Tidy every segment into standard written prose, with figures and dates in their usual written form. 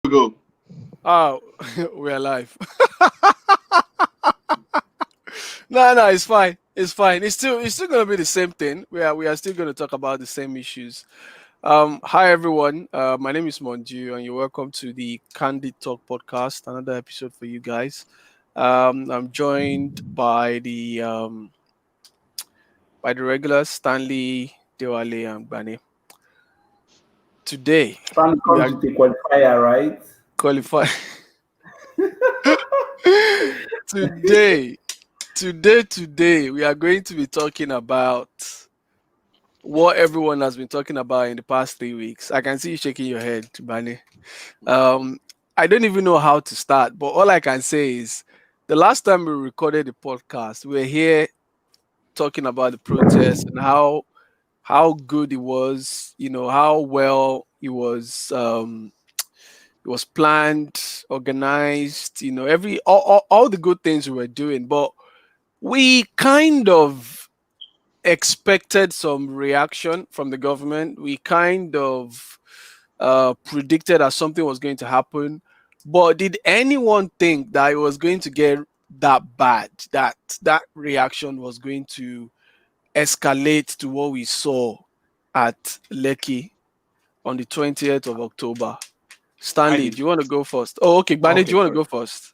Go. Oh, we're live. No, it's fine. It's fine. It's still gonna be the same thing. We are still gonna talk about the same issues. Hi everyone. My name is Monju, and you're welcome to the Candid Talk podcast. Another episode for you guys. I'm joined by the regulars Stanley, Dewale, and Bani. Today Fan we comes are with a qualifier, right? qualified. today today we are going to be talking about what everyone has been talking about in the past 3 weeks. I can see you shaking your head, Bani. um I don't even know how to start, but all I can say is the last time we recorded the podcast, we were here talking about the protest and how good it was, how well it was planned, organized, all the good things we were doing. But we kind of expected some reaction from the government. We kind of predicted that something was going to happen. But did anyone think that it was going to get that bad? That reaction was going to escalate to what we saw at Lekki on the 20th of October? I Stanley, do did. you want to go first? Oh, okay. Bane, do Okay, you want to sorry. go first?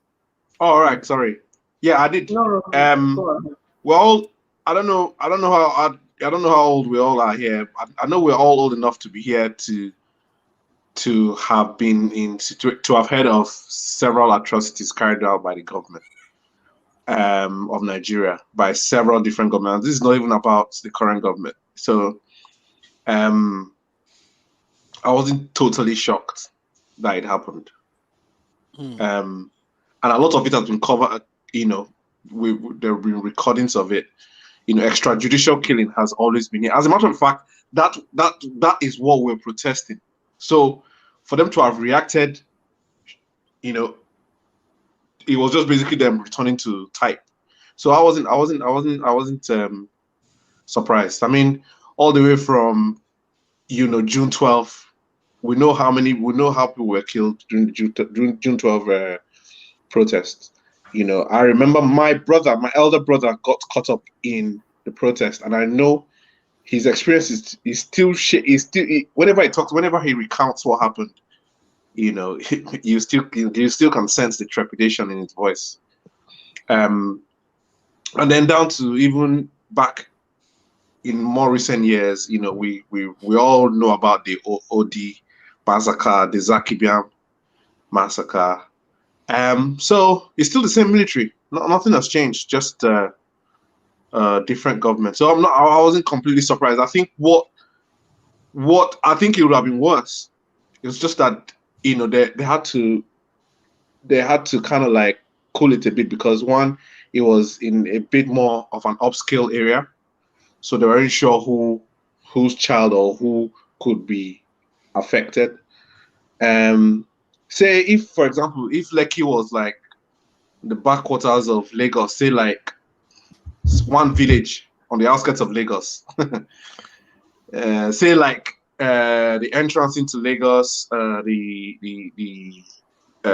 Oh, all right, sorry. Yeah, I did. No, go Um, on. we're all. I don't know how. I don't know how old we all are here. I know we're all old enough to be here to have been to have heard of several atrocities carried out by the government of Nigeria by several different governments. This is not even about the current government. So um, I wasn't totally shocked that it happened. Hmm. And a lot of it has been covered. You know, there have been recordings of it. Extrajudicial killing has always been here. As a matter of fact, that is what we're protesting. So for them to have reacted, you know, it was just basically them returning to type. So I wasn't surprised. I mean, all the way from June 12th, we know how people were killed during the June 12th protest. I remember my elder brother got caught up in the protest, and I know his experience is still whenever he talks, whenever he recounts what happened, you still can sense the trepidation in his voice. Um, and then down to even back in more recent years, we all know about the OD massacre, the Zakibian massacre. So it's still the same military. Nothing has changed. Just different government. So I wasn't completely surprised. I think what I think it would have been worse. It was just that they had to kind of like cool it a bit because one, it was in a bit more of an upscale area, so they weren't sure whose child or who could be affected. Um, say if, for example, if Lekki was like the backwaters of Lagos, say like one village on the outskirts of Lagos, say like the entrance into Lagos, the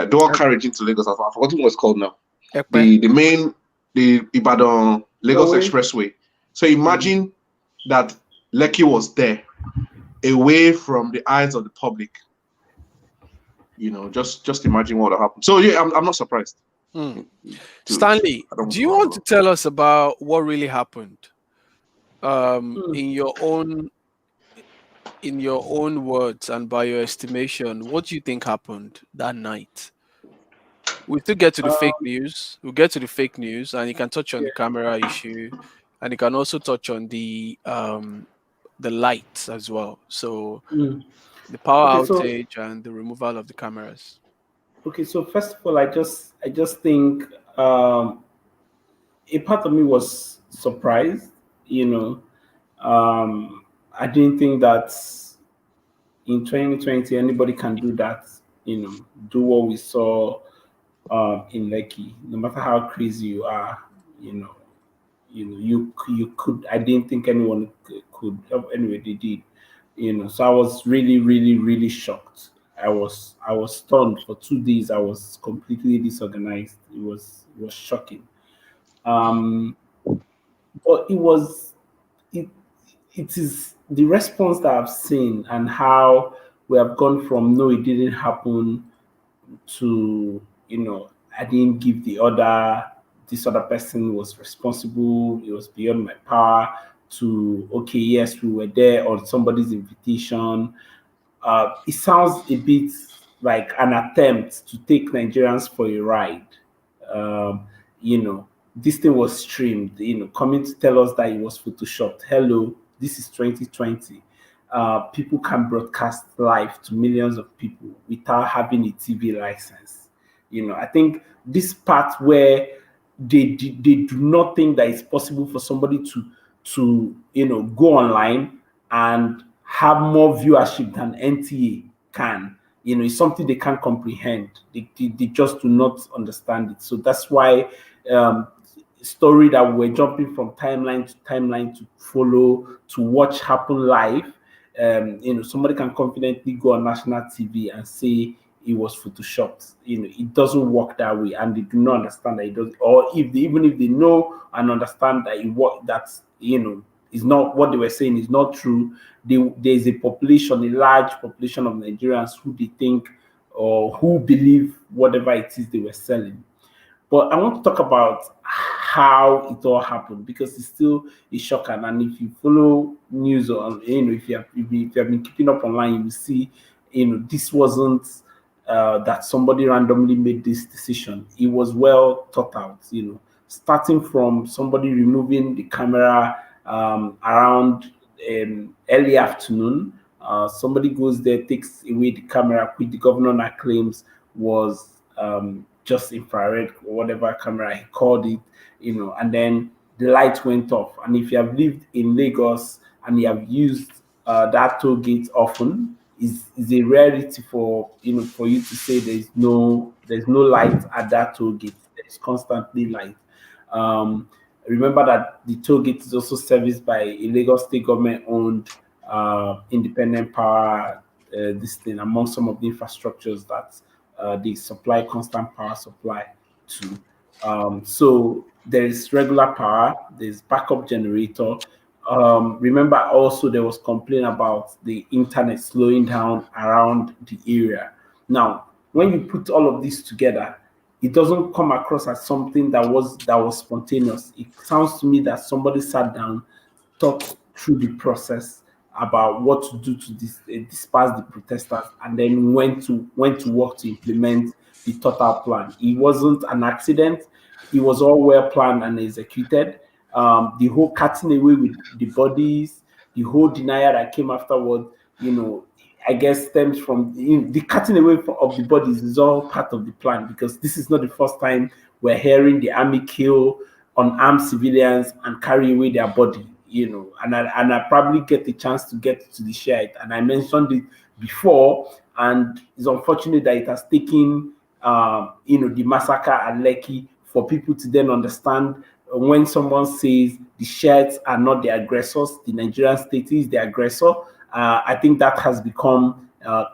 dual carriage into Lagos. I've forgotten what it's called now. Ekpe. The Ibadan Lagos Going. Expressway. So imagine that Lekki was there, away from the eyes of the public. Just imagine what would have happened. So yeah, I'm not surprised. Hmm. To Stanley, I don't do you want to know. tell us about what really happened? Hmm. In your own words and by your estimation, what do you think happened that night? We still get to the fake Um, news. We'll get to the fake news, and you can touch on yeah. the camera issue, and you can also touch on the lights as well. So Hmm. the power Okay, so outage and the removal of the cameras. first of all, I just think a part of me was surprised. You know, I didn't think that in 2020 anybody can do that. Do what we saw in Lekki. No matter how crazy you are, you know, you could. I didn't think anyone could. Anyway, they did. So I was really, really, really shocked. I was stunned for 2 days. I was completely disorganized. It was shocking. Um, but it it is the response that I've seen and how we have gone from no, it didn't happen to, I didn't give the order, this other person was responsible, it was beyond my power, to okay, yes, we were there on somebody's invitation. It sounds a bit like an attempt to take Nigerians for a ride. Um, this thing was streamed, coming to tell us that it was photoshopped. Hello, this is 2020. People can broadcast live to millions of people without having a TV license. I think this part where they do not think that it's possible for somebody to go online and have more viewership than NTA can. It's something they can't comprehend. They just do not understand it. So that's why um, story that we're jumping from timeline to timeline to follow to watch happen live. Somebody can confidently go on national TV and say it was photoshopped. It doesn't work that way, and they do not understand that it does. Or even if they know and understand that is not what they were saying is not true. There's a population, a large population of Nigerians who they think or who believe whatever it is they were selling. But I want to talk about how it all happened because it's still a shocker. And if you follow news on, if you have been keeping up online, you will see, this wasn't that somebody randomly made this decision. It was well thought out. Starting from somebody removing the camera around early afternoon. Somebody goes there, takes away the camera, which the governor now claims was just infrared or whatever camera he called it, and then the light went off. And if you have lived in Lagos and you have used that toll gate often, is a rarity for for you to say there's no light at that toll gate. There's constantly light. Remember that the toll gate is also serviced by a Lagos state government owned independent power this thing among some of the infrastructures that they supply constant power supply to. So there is regular power, there's backup generator. Remember also there was complaint about the internet slowing down around the area. Now, when you put all of this together, it doesn't come across as something that was spontaneous. It sounds to me that somebody sat down, thought through the process about what to do to disperse the protesters, and then went to work to implement the total plan. It wasn't an accident. It was all well planned and executed. The whole cutting away with the bodies, the whole denial that came afterward, I guess stems from the cutting away of the bodies is all part of the plan because this is not the first time we're hearing the army kill unarmed civilians and carry away their body, and I probably get the chance to get to the share, and I mentioned it before, and it's unfortunate that it has taken the massacre at Lekki for people to then understand when someone says the shirts are not the aggressors, the Nigerian state is the aggressor. I think that has become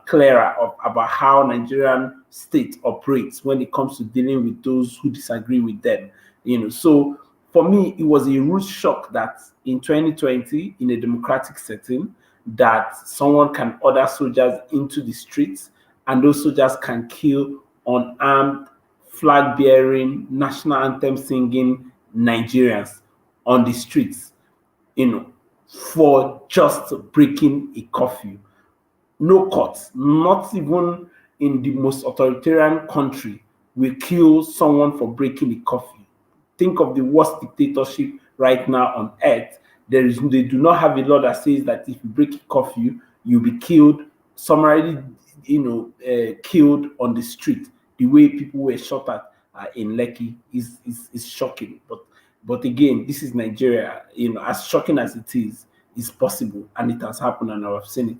clearer about how Nigerian state operates when it comes to dealing with those who disagree with them. So for me, it was a rude shock that in 2020, in a democratic setting, that someone can order soldiers into the streets and those soldiers can kill unarmed, flag-bearing, national anthem singing Nigerians on the streets, for just breaking a curfew. No court, not even in the most authoritarian country, will kill someone for breaking a curfew. Think of the worst dictatorship right now on earth. They do not have a law that says that if you break a curfew, you'll be killed, summarily, killed on the street. The way people were shot at in Lekki is shocking. But again, this is Nigeria. As shocking as it is, it's possible, and it has happened, and I've seen it.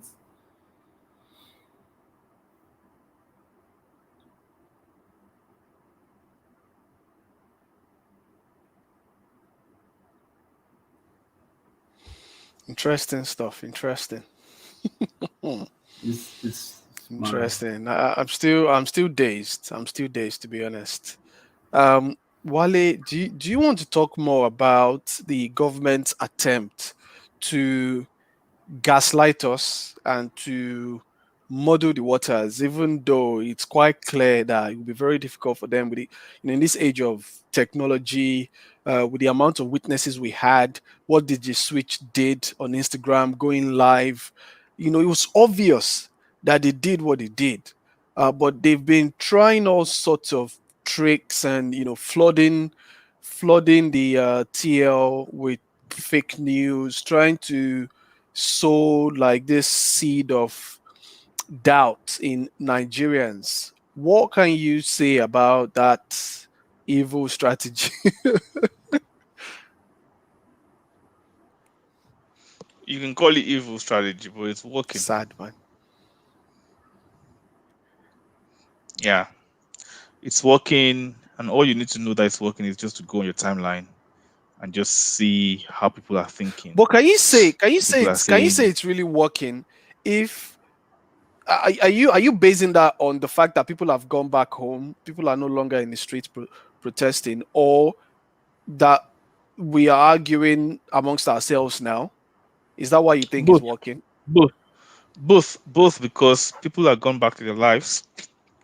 Interesting stuff. Interesting. It's Interesting. I'm still dazed. I'm still dazed, to be honest. Wale, do you want to talk more about the government's attempt to gaslight us and to muddle the waters, even though it's quite clear that it will be very difficult for them with in this age of technology, with the amount of witnesses we had, what did the switch did on Instagram, going live, it was obvious that they did what they did, but they've been trying all sorts of tricks and flooding the TL with fake news, trying to sow like this seed of doubt in Nigerians. What can you say about that evil strategy? You can call it evil strategy, but it's working. Sad, man. Yeah, it's working, and all you need to know that it's working is just to go on your timeline and just see how people are thinking. But can you say saying, it's really working? If are you basing that on the fact that people have gone back home, people are no longer in the streets protesting, or that we are arguing amongst ourselves now? Is that why you think it's working? Both, because people have gone back to their lives,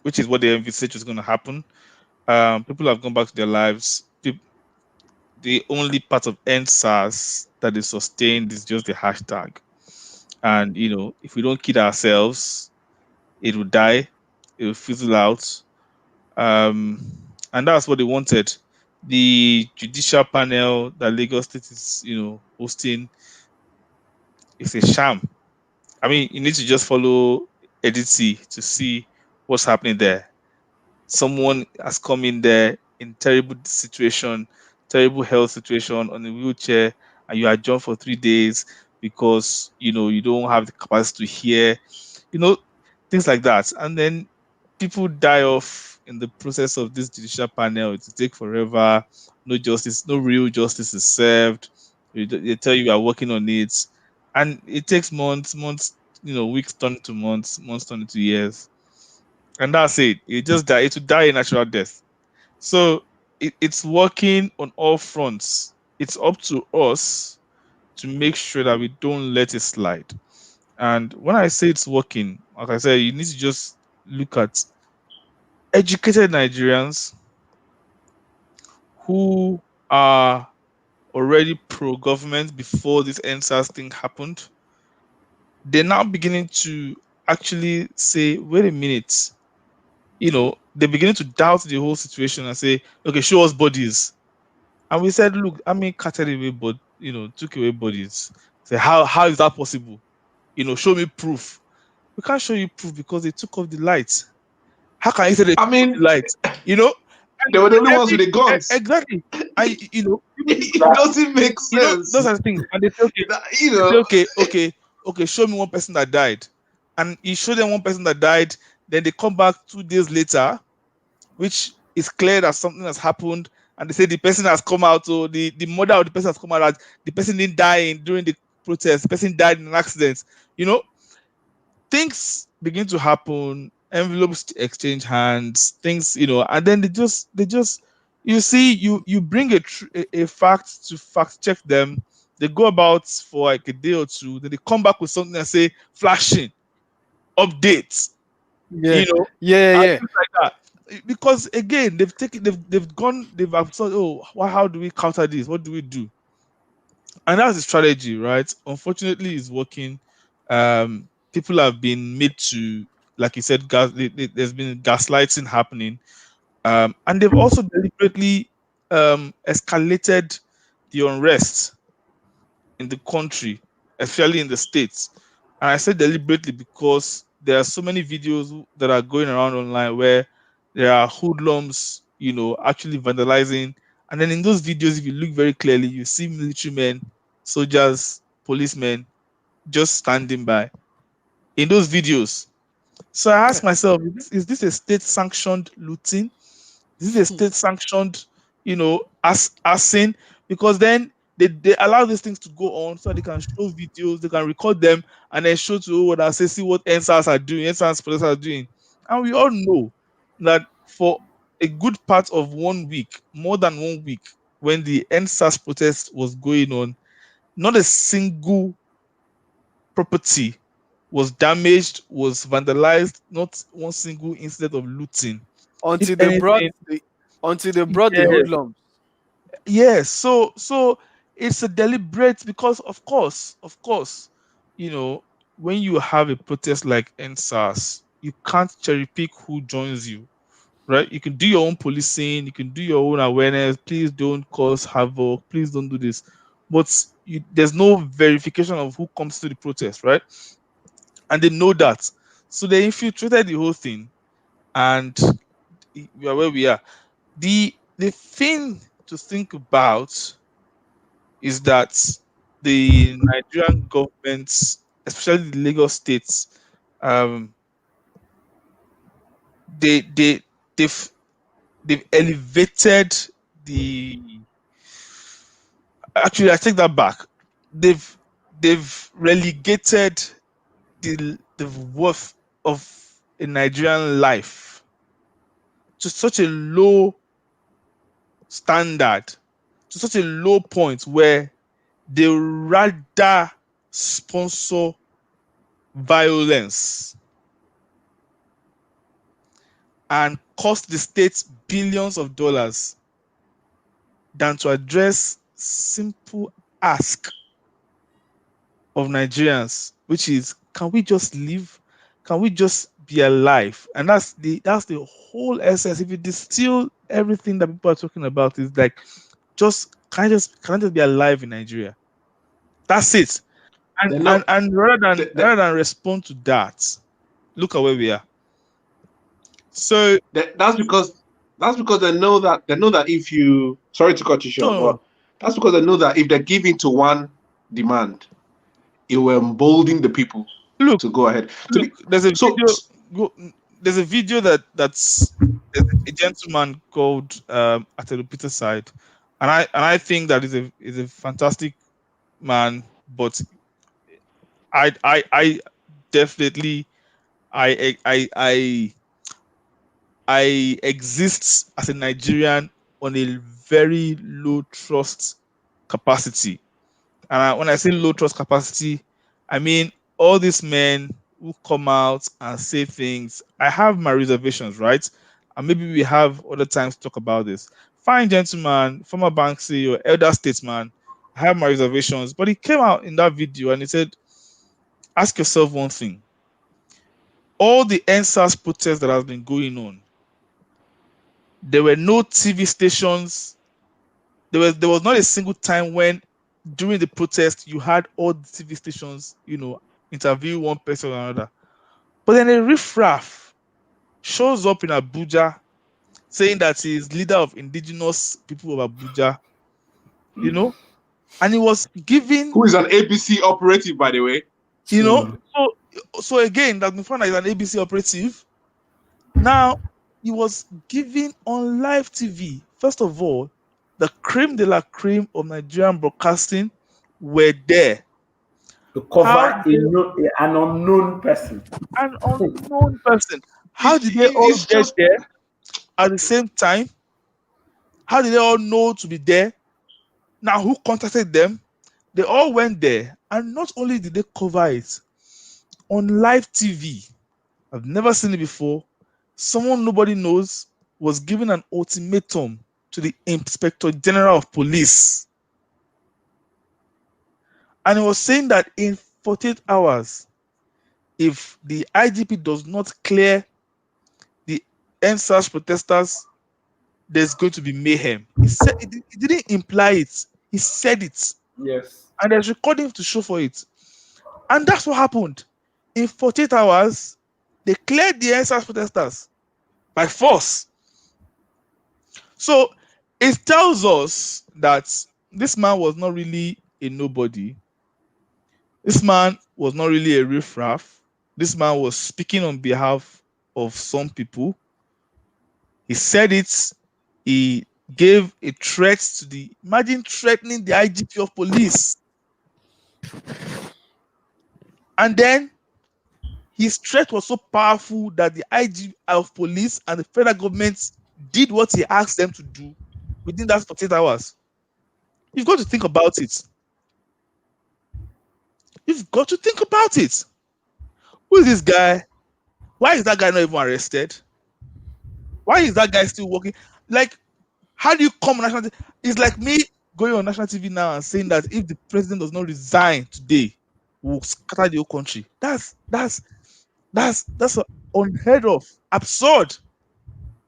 which is what they envisage is going to happen. People have gone back to their lives. The only part of NSAS that is sustained is just the hashtag. And, if we don't kid ourselves, it will die, it will fizzle out. And that's what they wanted. The judicial panel that Lagos State is, hosting is a sham. I mean, you need to just follow EDC to see what's happening there. Someone has come in there in terrible situation, terrible health situation on a wheelchair, and you are adjourned for 3 days because you don't have the capacity to hear, things like that. And then people die off in the process of this judicial panel. It will take forever. No justice, no real justice is served. They tell you are working on it, and it takes months, weeks turn to months turn into years. And that's it. It just die. It will die a natural death. So it's working on all fronts. It's up to us to make sure that we don't let it slide. And when I say it's working, like I said, you need to just look at educated Nigerians who are already pro-government before this NSAS thing happened. They're now beginning to actually say, wait a minute, they're beginning to doubt the whole situation and say, okay, show us bodies. And we said, look, I mean, carted away, but took away bodies. Say, how is that possible? Show me proof. We can't show you proof because they took off the lights. How can you say they took off the lights? They were the only ones with the guns. Exactly. It doesn't make sense. Those are the things. And they say, okay, show me one person that died. And you show them one person that died, then they come back 2 days later, which is clear that something has happened, and they say the person has come out, or the mother of the person has come out that the person didn't die during the protest, the person died in an accident. Things begin to happen, envelopes exchange hands, things, and then they just you see, you bring a fact to fact check them. They go about for like a day or two, then they come back with something and say flashing updates. Yeah. Things like that. Because again, they've absorbed, how do we counter this? What do we do? And that's the strategy, right? Unfortunately, it's working. People have been made to, like you said, there's been gaslighting happening. And they've also deliberately escalated the unrest in the country, especially in the States. And I say deliberately because there are so many videos that are going around online where there are hoodlums, actually vandalizing. And then in those videos, if you look very clearly, you see military men, soldiers, policemen just standing by in those videos. So I ask myself, is this a state-sanctioned looting? Is this a state-sanctioned, assing? Because then they allow these things to go on so they can show videos, they can record them, and then show to what I say, see what NSAS are doing, NSAS police are doing. And we all know that for a good part of 1 week, more than 1 week, when the NSAS protest was going on, not a single property was damaged, was vandalized, not one single incident of looting. Until If they brought anything, the yes, hoodlums. yes. So it's a deliberate, because of course, when you have a protest like NSAS, you can't cherry pick who joins you, right? You can do your own policing, you can do your own awareness. Please don't cause havoc. Please don't do this. But there's no verification of who comes to the protest, right? And they know that, so they infiltrated the whole thing, and we are where we are. The thing to think about is that the Nigerian government, especially the Lagos states, um, they they they've they've elevated the. Actually, I take that back. They've relegated the worth of a Nigerian life to such a low standard, to such a low point where they rather sponsor violence and cost the state billions of dollars than to address simple ask of Nigerians, which is, can we just live? Can we just be alive? And that's the whole essence. If you distill everything that people are talking about, is like, can I just be alive in Nigeria? That's it. And They know, and, and rather than they, they, rather than respond to that, look at where we are. So that's because they know that if you, sorry to cut you short, no, but that's because they know that if they give in to one demand, it will embolden the people look, to go ahead. To be there's a so video. There's a video that's there's a gentleman called Atelu Peter Side, and I think that is a fantastic man, but I definitely I I exist as a Nigerian on a very low trust capacity. And when I say low trust capacity, I mean all these men who come out and say things. I have my reservations, right? And maybe we have other times to talk about this. Fine gentleman, former bank CEO, elder statesman, I have my reservations. But he came out in that video and he said, ask yourself one thing. All the NSAS protests that has been going on, there were no TV stations. There was not a single time when during the protest you had all the TV stations, interview one person or another. But then a riffraff shows up in Abuja saying that he's leader of indigenous people of Abuja, and he was giving, who is an ABC operative, by the way? so again, that Mufana is an ABC operative. Now, he was giving on live TV. First of all, the creme de la creme of Nigerian broadcasting were there. To cover an unknown person. An unknown person. How did they all It's get just there at the same time? How did they all know to be there? Now, who contacted them? They all went there. And not only did they cover it on live TV, I've never seen it before. Someone nobody knows was given an ultimatum to the Inspector General of Police. And he was saying that in 48 hours, if the IGP does not clear the NSAS protesters, there's going to be mayhem. He said he didn't imply it. He said it. Yes. And there's recording to show for it. And that's what happened. In 48 hours, they cleared the NSAS protesters by force. So it tells us that this man was not really a nobody. This man was not really a riffraff. This man was speaking on behalf of some people. He said it. He gave a threat to imagine threatening the IGP of police. And then his threat was so powerful that the IG of police and the federal government did what he asked them to do within that 48 hours. You've got to think about it. You've got to think about it. Who is this guy? Why is that guy not even arrested? Why is that guy still working? Like, how do you come on national TV? It's like me going on national TV now and saying that if the president does not resign today, we'll scatter the whole country. That's unheard of, absurd.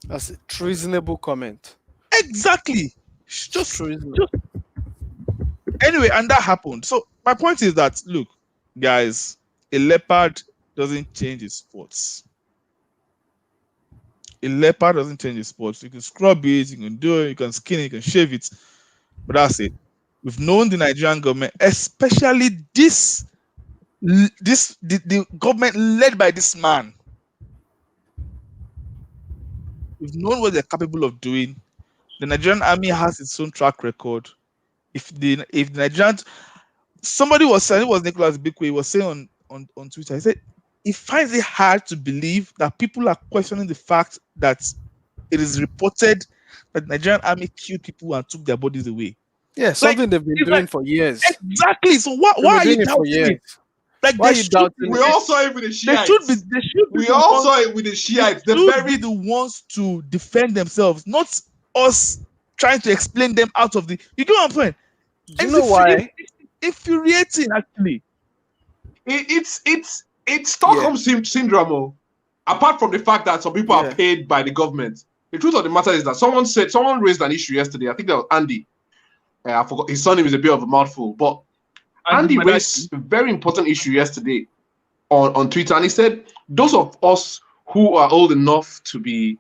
That's a treasonable comment. Exactly. Just anyway, and that happened. So my point is that, look, guys, a leopard doesn't change its spots. A leopard doesn't change its spots. You can scrub it, you can do it, you can skin it, you can shave it, but that's it. We've known the Nigerian government, especially the government led by this man. We've known what they're capable of doing. The Nigerian Army has its own track record. If the Nigerian, somebody was saying, it was Nicholas Bikwe, he was saying on Twitter, he said he finds it hard to believe that people are questioning the fact that it is reported that the Nigerian Army killed people and took their bodies away. Yeah, something they've been doing for years. Exactly. So why are you doubting it? Like, why are you doubting we all saw it with the Shiites. They should be we all saw it with the Shiites. They should be the ones to defend themselves, not us trying to explain them out of the. You get what I'm saying? Do you know why? It's infuriating, actually. It's Stockholm syndrome. Apart from the fact that some people are paid by the government, the truth of the matter is that someone raised an issue yesterday. I think that was Andy. I forgot his surname is a bit of a mouthful, but Andy raised a very important issue yesterday on Twitter, and he said those of us who are old enough to be,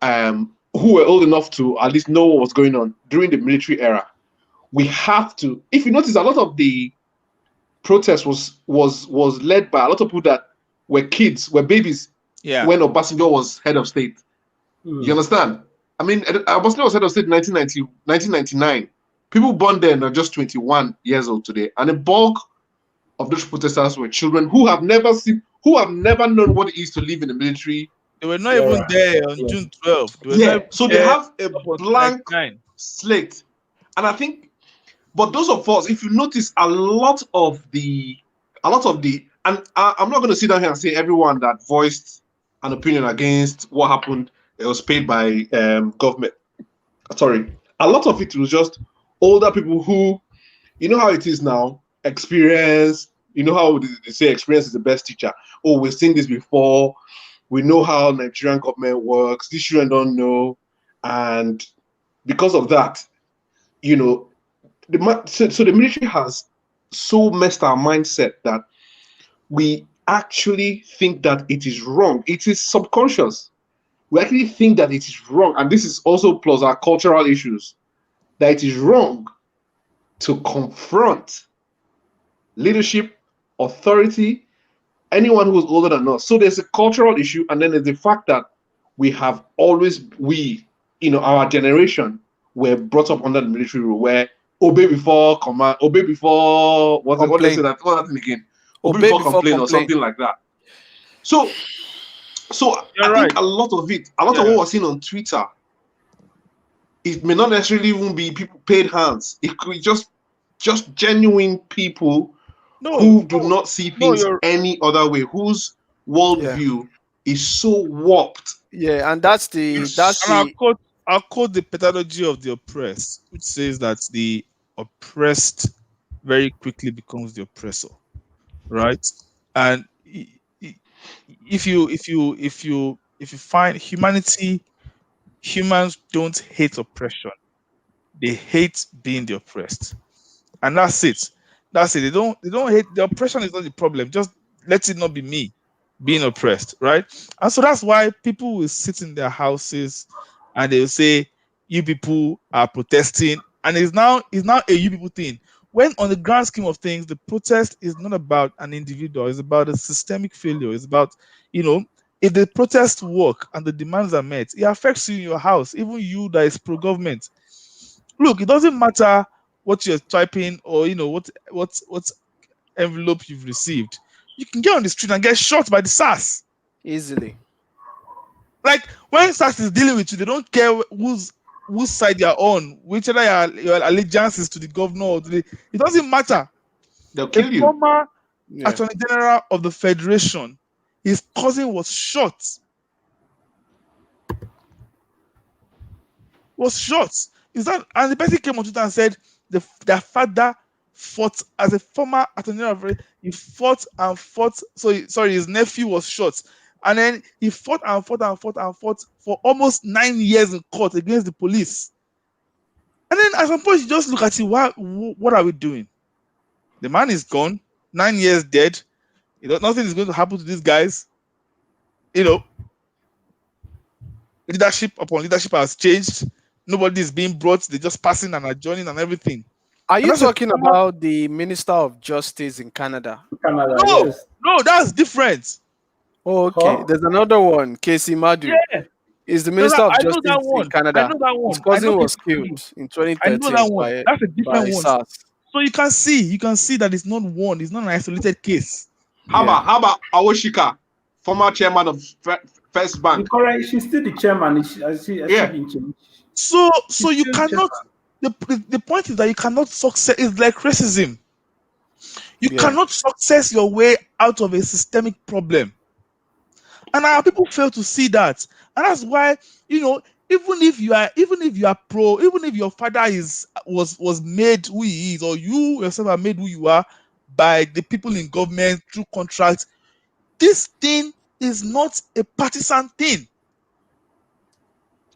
who were old enough to at least know what was going on during the military era, we have to. If you notice, a lot of the protest was led by a lot of people that were kids, were babies. Yeah. When Obasanjo was head of state, you understand? I mean, Obasanjo was head of state in 1999. People born then are just 21 years old today, and the bulk of those protesters were children who have never known what it is to live in the military. They were not even there on June 12th. So they have a blank slate, and I think. But those of us, if you notice, a lot of the, and I'm not going to sit down here and say everyone that voiced an opinion against what happened, it was paid by government. Sorry, a lot of it was just older people who, you know how it is now, experience. You know how they say experience is the best teacher. Oh, we've seen this before. We know how Nigerian government works. These children don't know, and because of that, you know. So the military has so messed our mindset that we actually think that it is wrong. It is subconscious. We actually think that it is wrong. And this is also plus our cultural issues, that it is wrong to confront leadership, authority, anyone who is older than us. So there's a cultural issue. And then there's the fact that we have always, our generation were brought up under the military rule where obey before command, obey before what they say that again? Obey before complain or something like that. So I think a lot of what we're seeing on Twitter, it may not necessarily even be people paid hands. It could be just genuine people who do not see things any other way, whose worldview is so warped. Yeah, and that's I'll quote the Pathology of the Oppressed, which says that the oppressed very quickly becomes the oppressor, right? And if you find humans don't hate oppression, they hate being the oppressed, and that's it. They don't hate the oppression. Is not the problem. Just let it not be me being oppressed, right? And so that's why people will sit in their houses and they'll say, you people are protesting, and it's now a you people thing. When on the grand scheme of things, the protest is not about an individual, it's about a systemic failure. It's about, if the protests work and the demands are met, it affects you in your house, even you that is pro-government. Look, it doesn't matter what you're typing or what envelope you've received. You can get on the street and get shot by the SARS. Easily. Like when SARS is dealing with you, they don't care whose side you're on, whichever your allegiance is to the governor or it doesn't matter. They'll kill you. Former Attorney General of the Federation, his cousin was shot. Is that, and the person came on Twitter and said their father fought as a former Attorney General. He fought and fought. His nephew was shot, and then he fought for almost 9 years in court against the police. And then at some point, you just look at it. What are we doing? The man is gone. 9 years dead. Nothing is going to happen to these guys. Leadership upon leadership has changed. Nobody is being brought. They're just passing and adjourning and everything. Are you talking about the Minister of Justice in Canada? No, yes. No, that's different. Oh, okay. Huh? There's another one, Casey Madu. Yeah. Is the Minister of Justice in Canada. I know that one. His cousin was killed in 2013. I know that one. That's a different one. SARS. So you can see that it's not one. It's not an isolated case. How about Awoshika, former chairman of First Bank? She's still the chairman. So you cannot. The point is that you cannot success. It's like racism. You cannot success your way out of a systemic problem, and our people fail to see that, and that's why even if you are pro, even if your father was made who he is, or you yourself are made who you are by the people in government through contracts, this thing is not a partisan thing.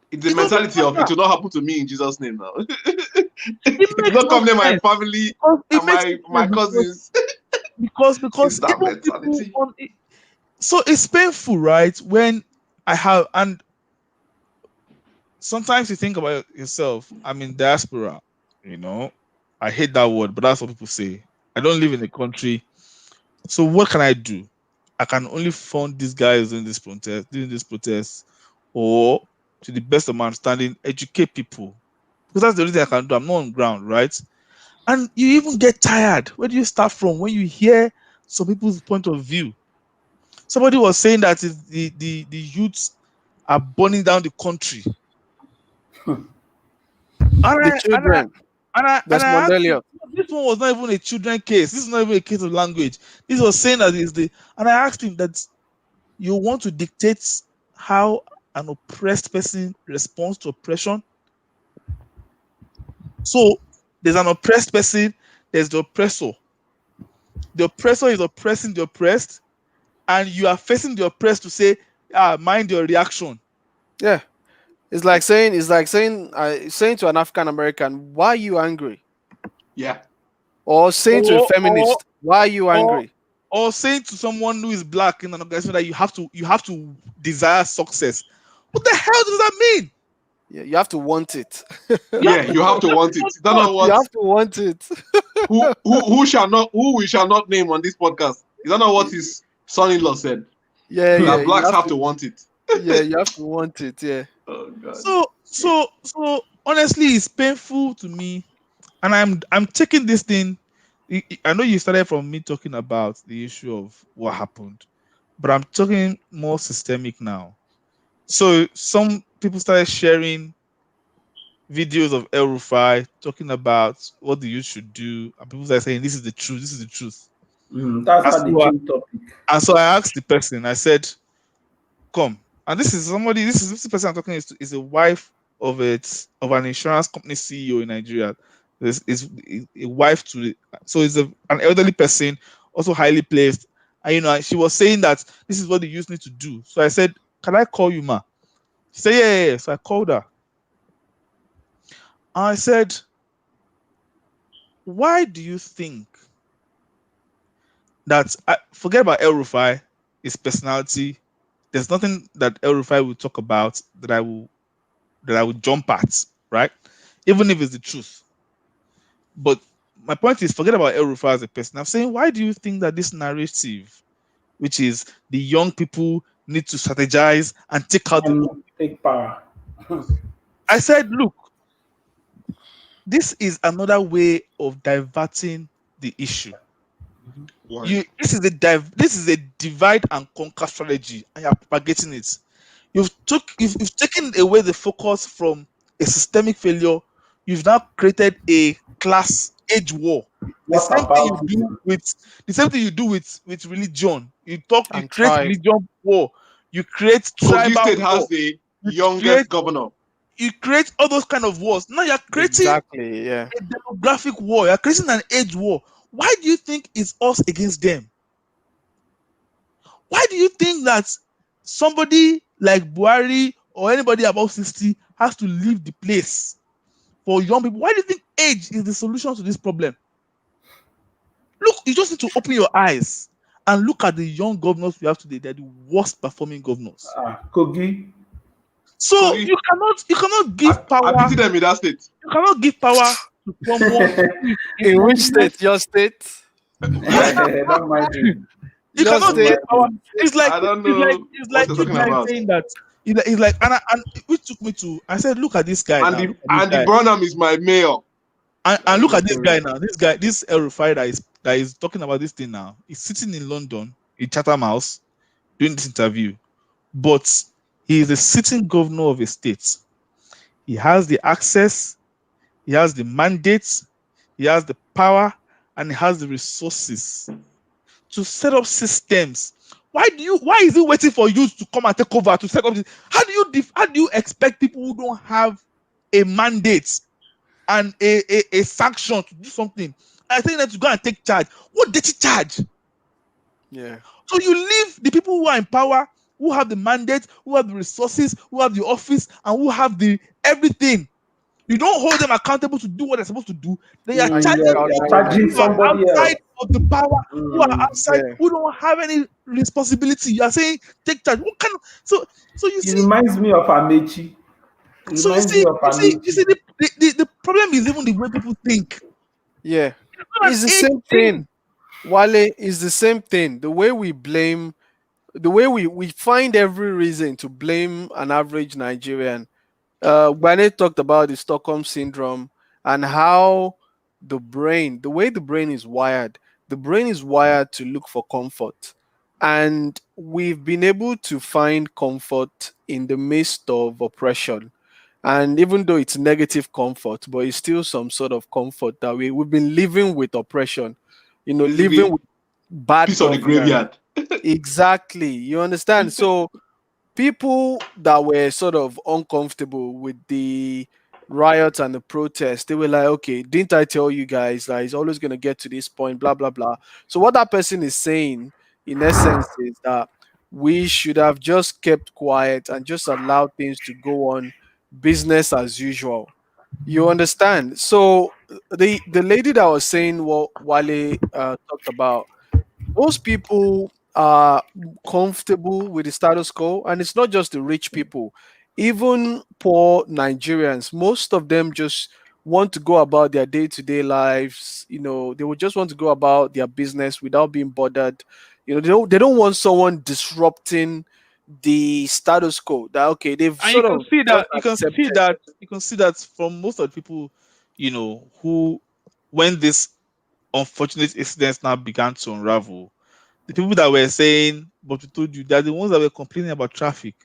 It's the mentality of it will not happen to me in Jesus' name now. It will not come near my family and my cousins. Because that mentality. So it's painful, right? When I have, and sometimes you think about yourself. I'm in diaspora, I hate that word, but that's what people say. I don't live in the country. So what can I do? I can only fund these guys doing this protest, or to the best of my understanding, educate people. Because that's the only thing I can do. I'm not on ground, right? And you even get tired. Where do you start from when you hear some people's point of view? Somebody was saying that the youths are burning down the country. The children. This one was not even a children case. This is not even a case of language. This was saying that and I asked him that you want to dictate how an oppressed person responds to oppression. So there's an oppressed person, there's the oppressor. The oppressor is oppressing the oppressed, and you are facing the oppressed to say, mind your reaction. Yeah. It's like saying to an African American, why are you angry? Yeah. Or saying to a feminist, why are you angry? Or saying to someone who is black in an organization that you have to desire success. What the hell does that mean? Yeah, you have to want it. Yeah, you have to want it. Is that not what? You have to want it. who we shall not name on this podcast? Is that not what his son-in-law said? Yeah, that blacks have to want it. Yeah, you have to want it. Yeah. Oh God. So honestly, it's painful to me, and I'm taking this thing. I know you started from me talking about the issue of what happened, but I'm talking more systemic now. So some people started sharing videos of El Rufai talking about what the youth should do, and people started saying, "This is the truth. This is the truth." That's the topic. And so I asked the person. I said, "Come." And this is the person I'm talking is a wife of an insurance company CEO in Nigeria. Is a wife to so it's an elderly person, also highly placed. And she was saying that this is what the youth need to do. So I said, "Can I call you, ma?" She said, yeah. So I called her. And I said, why do you think that forget about El Rufai, his personality? There's nothing that El Rufai will talk about that I will jump at, right? Even if it's the truth. But my point is, forget about El Rufai as a person. I'm saying, why do you think that this narrative, which is the young people need to strategize and take out and take power. I said, look, this is another way of diverting the issue. Why? This is a divide and conquer strategy, and you're propagating it. You've taken away the focus from a systemic failure. You've now created a class age war. The What same thing you about do with religion. You And create tribe. religion war. You create Kogi tribal State war. has the You youngest governor. you create all those kind of wars. Now you're creating Exactly. Yeah. a demographic war. You're creating an age war. Why do you think it's us against them? Why do you think that somebody like Buhari or anybody above 60 has to leave the place for young people? Why do you think age is the solution to this problem? Look, you just need to open your eyes and look at the young governors we have today. They're the worst performing governors. Kogi? So Kogi. you cannot give power. I pity them in that state. You cannot give power to someone. In which state? Your state? Don't mind him. You Just cannot stay- give power. It's like I don't know it's like what you you're talking guys about. saying that. It's like and which took me to. I said, look at this guy And now. the Look at this and the guy. Burnham is my mayor. And look at this guy now. This El-Rufai that is talking about this thing now. He's sitting in London in Chatham House doing this interview, but he is a sitting governor of a state. He has the access, he has the mandates, he has the power, and he has the resources to set up systems. Why is he waiting for you to come and take over to set up this? How do you expect people who don't have a mandate and a sanction to do something? I think that to go and take charge. What dirty charge? Yeah. So you leave the people who are in power, who have the mandate, who have the resources, who have the office, and who have the everything. You don't hold them accountable to do what they're supposed to do. They are charging people charging who are somebody outside else. of the power, who are outside, Yeah. who don't have any responsibility. You are saying take charge. What kind of so you It see? reminds me of Amechi. It So reminds me of Amechi. the problem is even the way people think. Yeah. not It's the an same age thing. thing. Wale is the same thing. The way we blame, the way we find every reason to blame an average Nigerian. Bane talked about the Stockholm syndrome and how the way the brain is wired, the brain is wired to look for comfort. And we've been able to find comfort in the midst of oppression. And even though it's negative comfort, but it's still some sort of comfort that we've been living with oppression, living with bad Piece of the governance. graveyard. Exactly. You understand? So people that were sort of uncomfortable with the riots and the protests, they were like, okay, didn't I tell you guys that it's always going to get to this point, blah, blah, blah. So what that person is saying, in essence, is that we should have just kept quiet and just allowed things to go on business as usual. You understand? So the lady that was saying what Wale talked about, most people are comfortable with the status quo, and it's not just the rich people, even poor Nigerians, most of them just want to go about their day-to-day lives. They would just want to go about their business without being bothered. They don't want someone disrupting the status quo. That okay, they've And sort of just accepted. you can see that from most of the people, who when this unfortunate incidents now began to unravel, the people that were saying, but we told you, they're the ones that were complaining about traffic.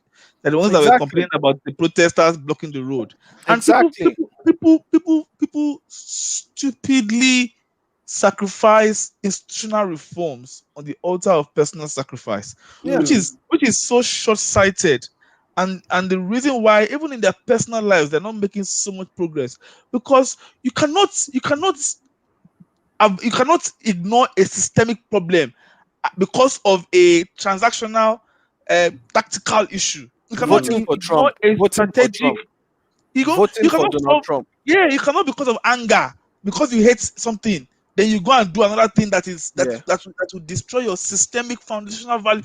They're the ones that were Exactly. complaining about the protesters blocking the road. And Exactly. people stupidly sacrifice institutional reforms on the altar of personal sacrifice, Yeah. which is so short-sighted. And the reason why, even in their personal lives, they're not making so much progress, because you cannot ignore a systemic problem because of a transactional tactical issue. You cannot Voting for ignore Trump. a Voting for strategic. Trump. You Voting for cannot Donald solve. Trump. Yeah, you cannot, because of anger, because you hate something, then you go and do another thing that will destroy your systemic foundational value.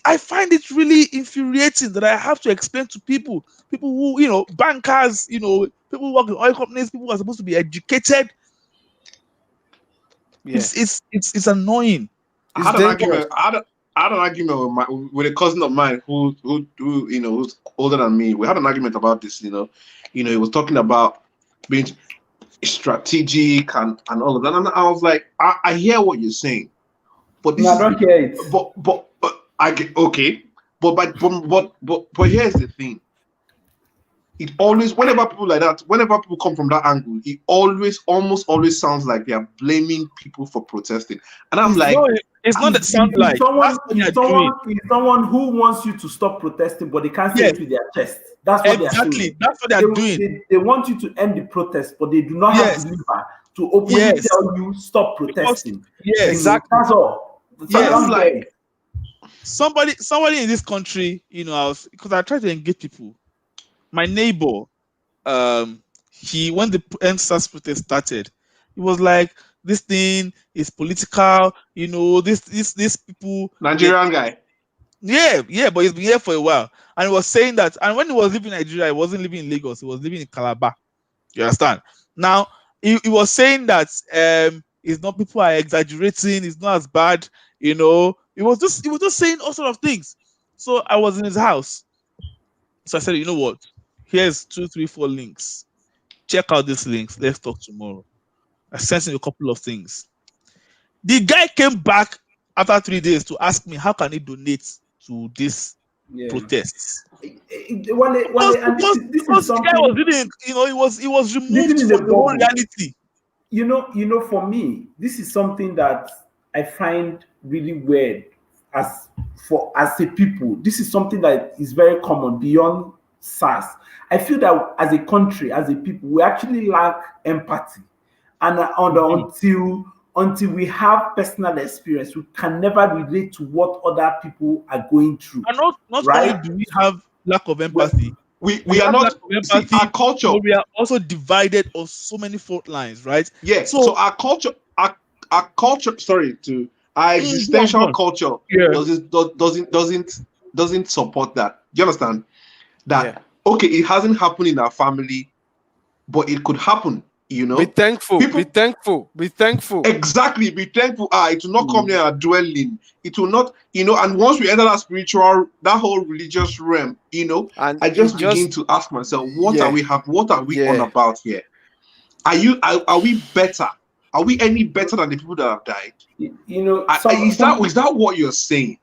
I find it really infuriating that I have to explain to people who, bankers, people who work in oil companies, people who are supposed to be educated. Yeah. It's annoying. I It's had an dangerous. argument. had an argument with a cousin of mine who you know, who's older than me. We had an argument about this. You know, he was talking about being strategic and all of that, and I was like, I hear what you're saying, but this I don't hear it. But I get okay, but here's the thing. It always, whenever people like that, whenever people come from that angle, it almost always sounds like they are blaming people for protesting. And I'm like, it's not that sound like someone who wants you to stop protesting, but they can't say it with their chest. That's what they're saying. That's what they're doing. They want you to end the protest, but they do not have the liver to openly tell you stop protesting. Yes, exactly. That's all. Like somebody in this country, you know, because I try to engage people. My neighbor, when the NSAS protest started, he was like, "This thing is political, you know. This people." Nigerian guy. Yeah, but he's been here for a while, and he was saying that. And when he was living in Nigeria, he wasn't living in Lagos. He was living in Calabar. You understand? Now he was saying that it's not, people are exaggerating. It's not as bad, you know. He was just saying all sort of things. So I was in his house. So I said, you know what? Here's 2, 3, 4 links. Check out these links. Let's talk tomorrow. I sent him a couple of things. The guy came back after 3 days to ask me how can he donate to this protests. Because the guy was living, you know, he was removed from the whole reality. You know, for me, this is something that I find really weird as a people. This is something that is very common beyond SARS. I feel that as a country, as a people, we actually lack empathy, and until we have personal experience, we can never relate to what other people are going through. And not only do we have lack of empathy, we are not empathy, our culture. But we are also divided on so many fault lines, right? Yeah. So our culture, our existential culture doesn't support that. Do you understand? That okay, it hasn't happened in our family, but it could happen. You know, be thankful. Be thankful. Exactly, be thankful. It will not come near our dwelling. It will not, you know. And once we enter that spiritual, that whole religious realm, you know, and I just begin to ask myself, what are we on about here? Are we better? Are we any better than the people that have died? You know, is that what you're saying?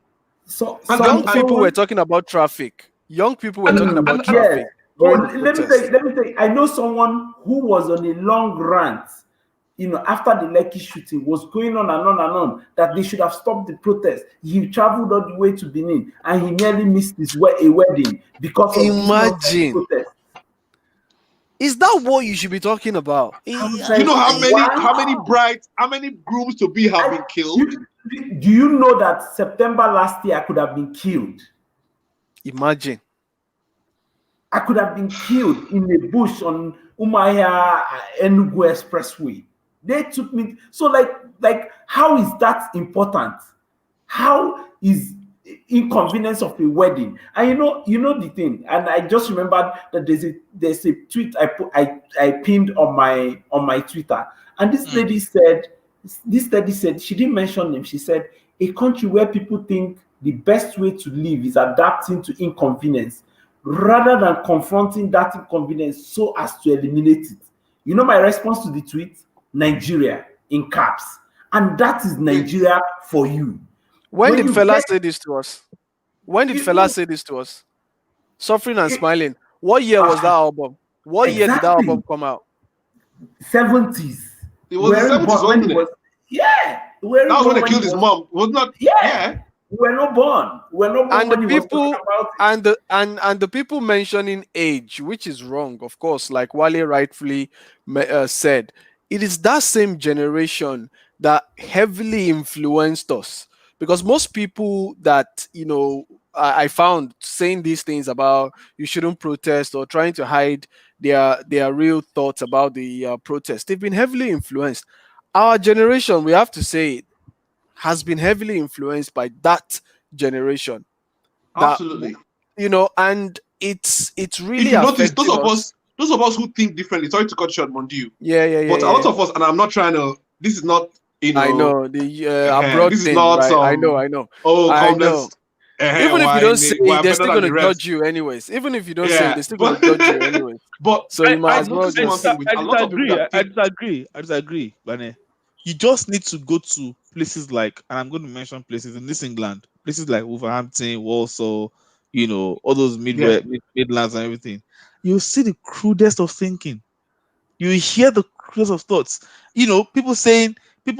So young people were talking about traffic. Young people were talking about traffic. Let me tell you, I know someone who was on a long rant, you know, after the Lekki shooting, was going on and on and on, that they should have stopped the protest. He traveled all the way to Benin and he nearly missed a wedding because of the protest. Is that what you should be talking about? You know how many grooms to be have been killed? Do you know that September last year I could have been killed? Imagine. I could have been killed in a bush on Umuahia Enugu Expressway. They took me. So like how is that important? How is inconvenience of a wedding? And you know the thing. And I just remembered that there's a tweet I pinned on my Twitter. And this lady said, she didn't mention him. She said, a country where people think the best way to live is adapting to inconvenience rather than confronting that inconvenience so as to eliminate it. You know my response to the tweet? Nigeria, in caps. And that is Nigeria for you. When did Fela say this to us? Fela say this to us? Suffering and Smiling. What year was that album? What year did that album come out? 70s. It was the 70s, wasn't it? Yeah. That was when they killed his mom. Was not? Yeah. We're not born. And the people and the people mentioning age, which is wrong, of course, like Wale rightfully said, it is that same generation that heavily influenced us. Because most people that, you know, I found saying these things about you shouldn't protest or trying to hide their real thoughts about the protest, they've been heavily influenced. Our generation, we have to say, has been heavily influenced by that generation. Absolutely. You know, and it's really. If you notice, those of us who think differently. Sorry to cut short, Mondiu. Yeah. But a lot of us, and I'm not trying to. This is not You know, I know the abroad this is thing, not right? some. I know. Oh, I come, know. let's. Even if you don't say We it, are they're better still than going the to judge rest. you anyways. Even if you don't say it, Yeah, they're still going to judge you anyways. but So you might I as well noticed one just. thing with a lot of people that think. I disagree, Bane. You just need to go to places like, and I'm going to mention places in this England, places like Wolverhampton, Walsall, you know, all those Midlands and everything. You see the crudest of thinking. You hear the crudest of thoughts. You know, people saying, the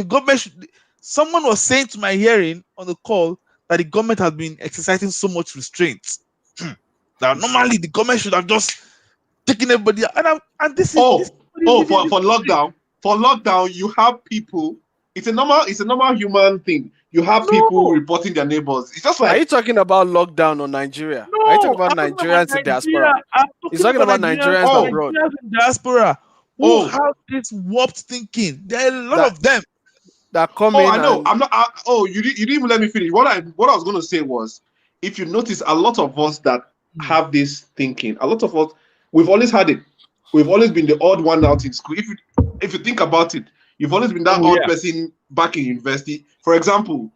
government should. Someone was saying to my hearing on the call that the government has been exercising so much restraint. That normally the government should have just taken everybody out. And this is this. For lockdown, you have people. It's a normal human thing. You have people No, reporting their neighbors. It's just Are you like talking about lockdown on Nigeria? Are you talking no, about I'm talking about Nigerians in Nigeria. diaspora? I'm He's talking talking about about Nigerians, Nigerians oh abroad. Nigerians in diaspora who oh have this warped thinking. There are a lot That of them. that come oh in I know. and I'm not. You didn't even let me finish. What I was going to say was, if you notice, a lot of us that have this thinking, a lot of us, we've always had it. We've always been the odd one out in school. If you think about it, you've always been that Oh odd yeah. person back in university. For example,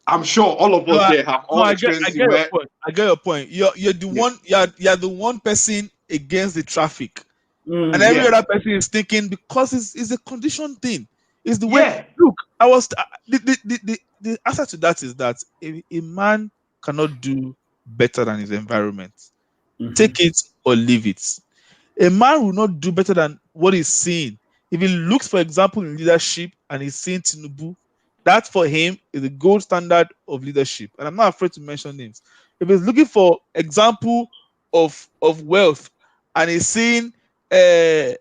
I'm sure all of No, us here have all I experienced get it your where point. I get your point. You're the yeah, one. You're the one person against the traffic, and Mm. every yeah, other person is thinking because it's a condition thing. It's the way. yeah. Look, I was the answer to that is that a man cannot do better than his environment. Mhm. Take it or leave it. A man will not do better than what he's seeing. If he looks, for example, in leadership and he's seeing Tinubu, that for him is the gold standard of leadership. And I'm not afraid to mention names. If he's looking for example of wealth and he's seeing who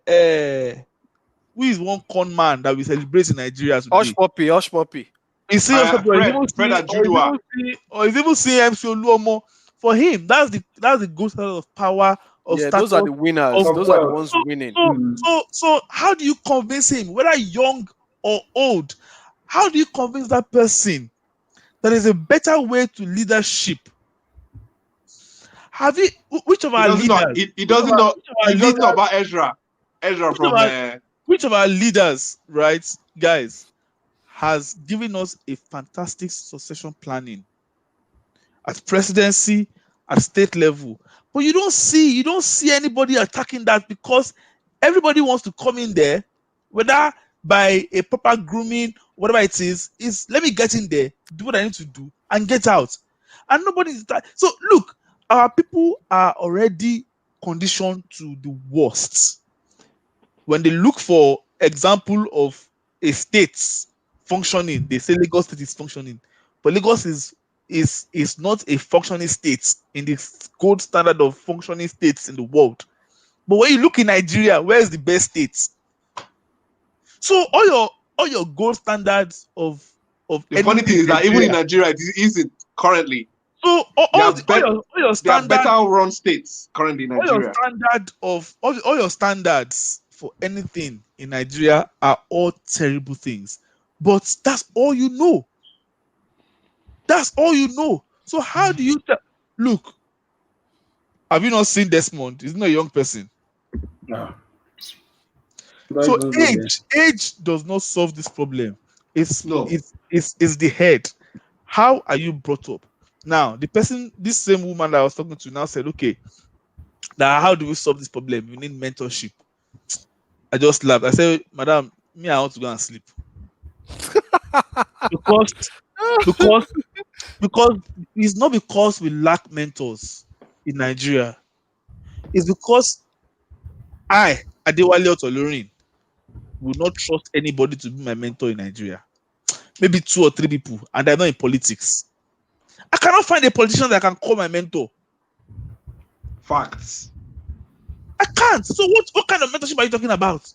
is one con man that we celebrate in Nigeria hush today. puppy, hush puppy. He's seeing or he's even Fred seeing Ajudua. MC Oluomo. For him, that's the gold standard of power, of Yeah, those are status, the winners. of Of Those are the wealth. ones so, winning. so, Mm. so how do you convince him, whether young or old? How do you convince that person that there is a better way to leadership? Have you, which of He our doesn't know. leaders, He doesn't know. which of our He doesn't know leaders, about Ezra. Ezra which of from. our, which of our leaders, right, guys, has given us a fantastic succession planning at presidency, at state level? But you don't see anybody attacking that because everybody wants to come in there, whether by a proper grooming, whatever it is let me get in there, do what I need to do, and get out. And nobody is that. So look, our people are already conditioned to the worst. When they look for example of a state functioning, they say Lagos State is functioning, but Lagos is not a functioning state in the gold standard of functioning states in the world. But when you look in Nigeria, where is the best state? So all your gold standards of The funny anything thing is in that even in Nigeria. Nigeria, it isn't currently. So There are all your there are better standard, run states currently in Nigeria. all your standards for anything in Nigeria are all terrible things. But that's all you know. That's all you know. So how do you look? Have you not seen Desmond? He's not a young person. No. Don't So even go there. age does not solve this problem. No, It's the head. How are you brought up? Now, this same woman that I was talking to now said, okay, now how do we solve this problem? You need mentorship. I just laughed. I said, Madam, me, I want to go and sleep. because because because it's not because we lack mentors in Nigeria. It's because I, Adewale Otolorin, will not trust anybody to be my mentor in Nigeria. Maybe 2 or 3 people, and they're not in politics. I cannot find a politician that can call my mentor. facts. I can't. So what kind of mentorship are you talking about?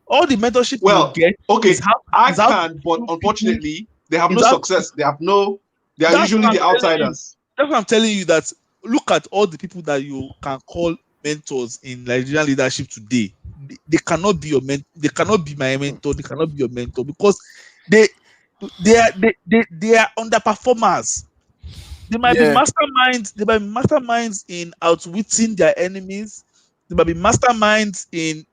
All the mentorship you will Well, get okay, is how I is how to can, but improve people. unfortunately, they have no Is how success. They have no. They are that's what usually I'm the telling you. outsiders. That's what I'm telling you. That look at all the people that you can call mentors in Nigerian leadership today. They cannot be your mentor. They cannot be my mentor. They cannot be your mentor because they they are underperformers. They might be Yeah, masterminds. They might be masterminds in outwitting their enemies, there might be masterminds in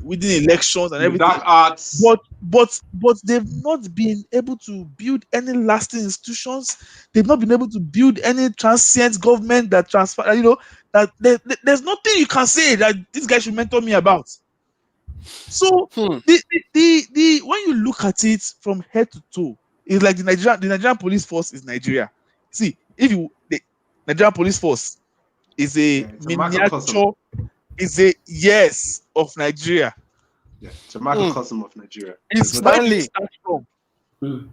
within elections and The everything, dark arts. but they've not been able to build any lasting institutions. They've not been able to build any transient government that transfer. That there's nothing you can say that this guy should mentor me about. So the when you look at it from head to toe, it's like the Nigerian police force is Nigeria. See, if you the Nigerian police force is a It's a microcosm. miniature, is a yes of Nigeria. Yeah, it's a microcosm of Nigeria. It's There's no where doubt. do you Stanley. start from?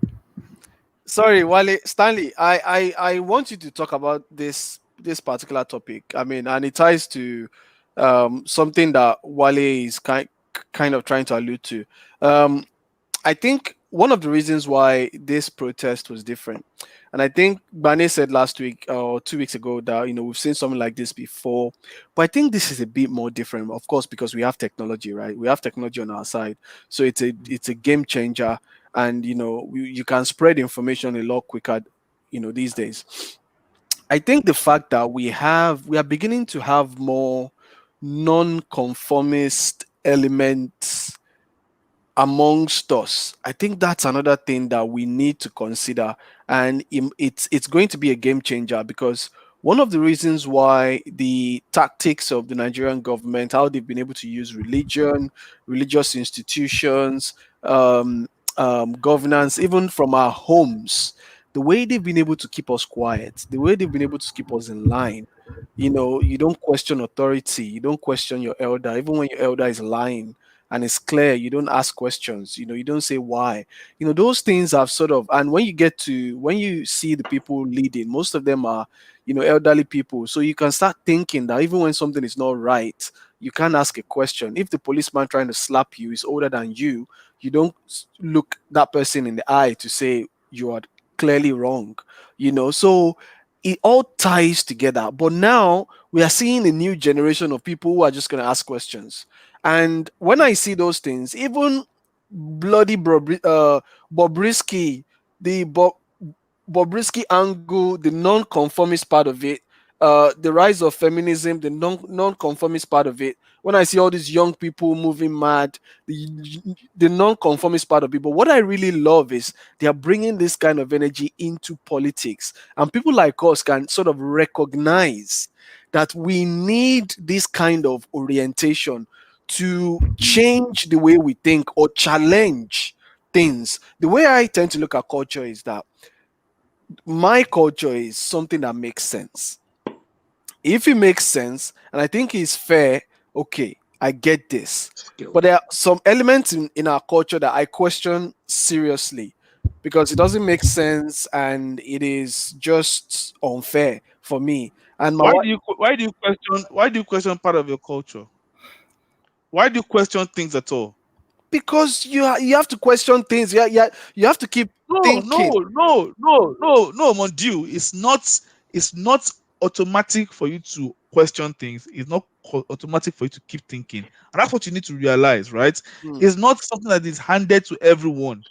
Sorry, Wale. Stanley, I want you to talk about this particular topic. I mean, and it ties to something that Wale is kind of trying to allude to. I think one of the reasons why this protest was different, and I think Bane said last week or 2 weeks ago that we've seen something like this before, but I think this is a bit more different. Of course, because we have technology, right? We have technology on our side, so it's a game changer, and you can spread information a lot quicker, these days. I think the fact that we are beginning to have more non-conformist elements amongst us. I think that's another thing that we need to consider, and it's going to be a game changer, because one of the reasons why the tactics of the Nigerian government, how they've been able to use religion, religious institutions, governance, even from our homes, the way they've been able to keep us quiet, the way they've been able to keep us in line. You don't question authority, you don't question your elder, even when your elder is lying and it's clear, you don't ask questions, you don't say why. Those things have sort of, and when you see the people leading, most of them are elderly people, so you can start thinking that even when something is not right, you can't ask a question. If the policeman trying to slap you is older than you don't look that person in the eye to say you are clearly wrong. So it all ties together. But now we are seeing a new generation of people who are just going to ask questions. And when I see those things, even bloody Bobrisky, the Bobrisky angle, the non-conformist part of it, the rise of feminism, the non-conformist part of it. When I see all these young people moving mad, the non-conformist part of it. But what I really love is they are bringing this kind of energy into politics, and people like us can sort of recognize that we need this kind of orientation to change the way we think or challenge things. The way I tend to look at culture is that my culture is something that makes sense. If it makes sense and I think it's fair, okay, I get this. But there are some elements in our culture that I question seriously, because it doesn't make sense and it is just unfair for me. And Why do you question part of your culture? Why do you question things at all? because you have to question things. You have to keep thinking. No, Mondiu. It's not automatic for you to question things. It's not automatic for you to keep thinking. And that's what you need to realize, right? It's not something that is handed to everyone.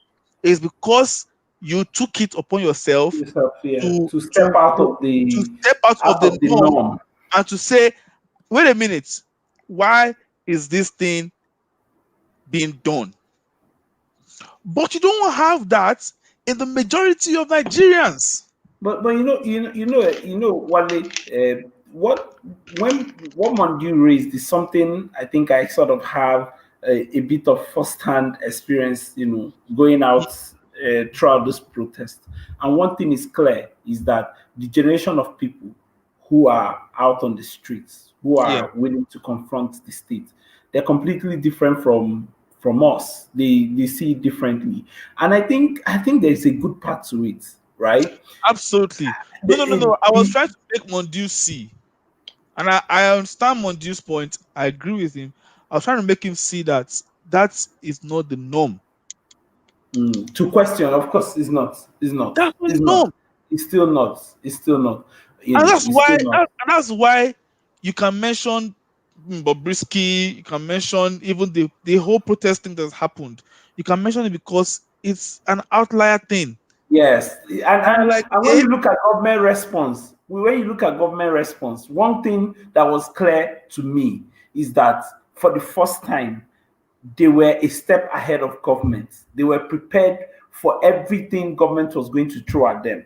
It's because you took it upon yourself to step out of the norm and to say, wait a minute, why is this thing being done? But you don't have that in the majority of Nigerians. But Wale, what Mondu raised is something I think I sort of have a bit of first-hand experience, going out throughout this protest. And one thing is clear is that the generation of people who are out on the streets, who are willing to confront the state, they're completely different from us. They see it differently, and I think there's a good part to it, right? Absolutely. No. I was trying to make Mondiu see, and I understand Mondiu's point. I agree with him. I was trying to make him see that is not the norm. To question, of course, is not. It's not. That's it's not. Not. It's still not. It's still not. And that's why you can mention Bobrisky. You can mention even the whole protesting that's happened. You can mention it because it's an outlier thing. Yes, and when you look at government response, when you look at government response, one thing that was clear to me is that for the first time, they were a step ahead of government. They were prepared for everything government was going to throw at them.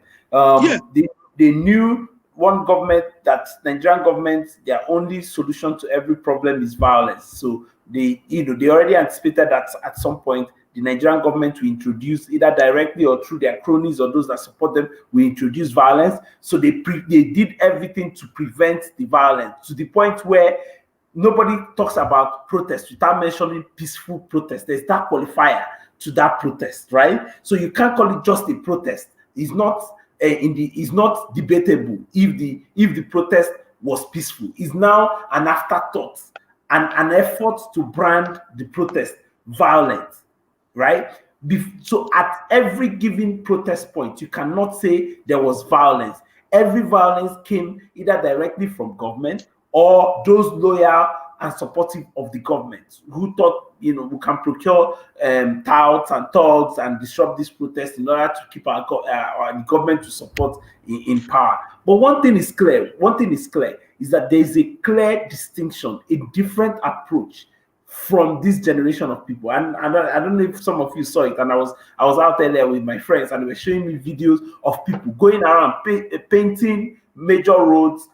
They knew one government, that Nigerian government, their only solution to every problem is violence. So they already anticipated that at some point the Nigerian government will introduce, either directly or through their cronies or those that support them, will introduce violence. So they did everything to prevent the violence, to the point where nobody talks about protest without mentioning peaceful protest. There's that qualifier to that protest, right? So you can't call it just a protest. It's not it's not debatable if the protest was peaceful. It's now an afterthought and an effort to brand the protest violent, right? So at every given protest point, you cannot say there was violence. Every violence came either directly from government or those loyal and supportive of the government who thought, we can procure touts and thugs and disrupt this protest in order to keep our the government to support in power. But one thing is clear is that there is a clear distinction, a different approach from this generation of people. And I don't know if some of you saw it, and I was out there with my friends, and they were showing me videos of people going around painting major roads,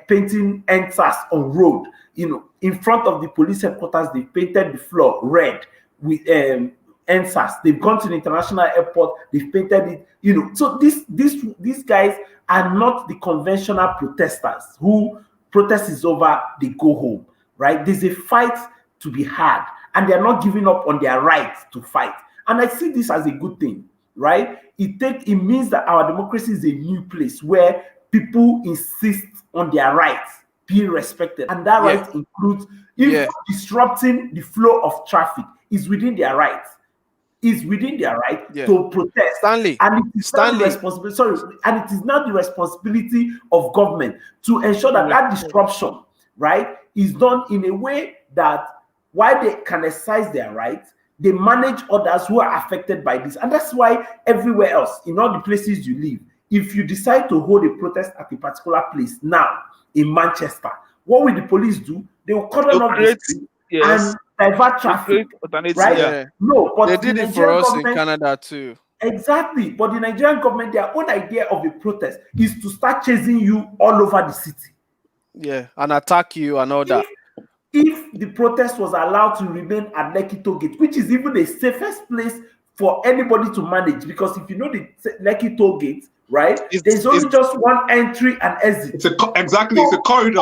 painting endsars on road. In front of the police headquarters, they painted the floor red with endsars. They've gone to the international airport, they've painted it. So these guys are not the conventional protesters who protest is over, they go home, right? There's a fight to be had, and they're not giving up on their right to fight. And I see this as a good thing, right? It means that our democracy is a new place where people insist on their rights being respected, and that right includes disrupting the flow of traffic is within their rights. Is within their right to protest. Stanley, and it is not the responsibility. And it is not the responsibility of government to ensure that that disruption, right, is done in a way that while they can exercise their rights, they manage others who are affected by this. And that's why everywhere else, in all the places you live, if you decide to hold a protest at a particular place now in Manchester, what will the police do? They will cordon off the street and divert traffic, right? Yeah. No, but they did it for us in Canada too. Exactly. But the Nigerian government, their own idea of a protest is to start chasing you all over the city. Yeah, and attack you and all that. If the protest was allowed to remain at Lekki toll gate, which is even the safest place for anybody to manage, because if you know the Lekki toll gate, right, there's only just one entry and exit. It's a corridor.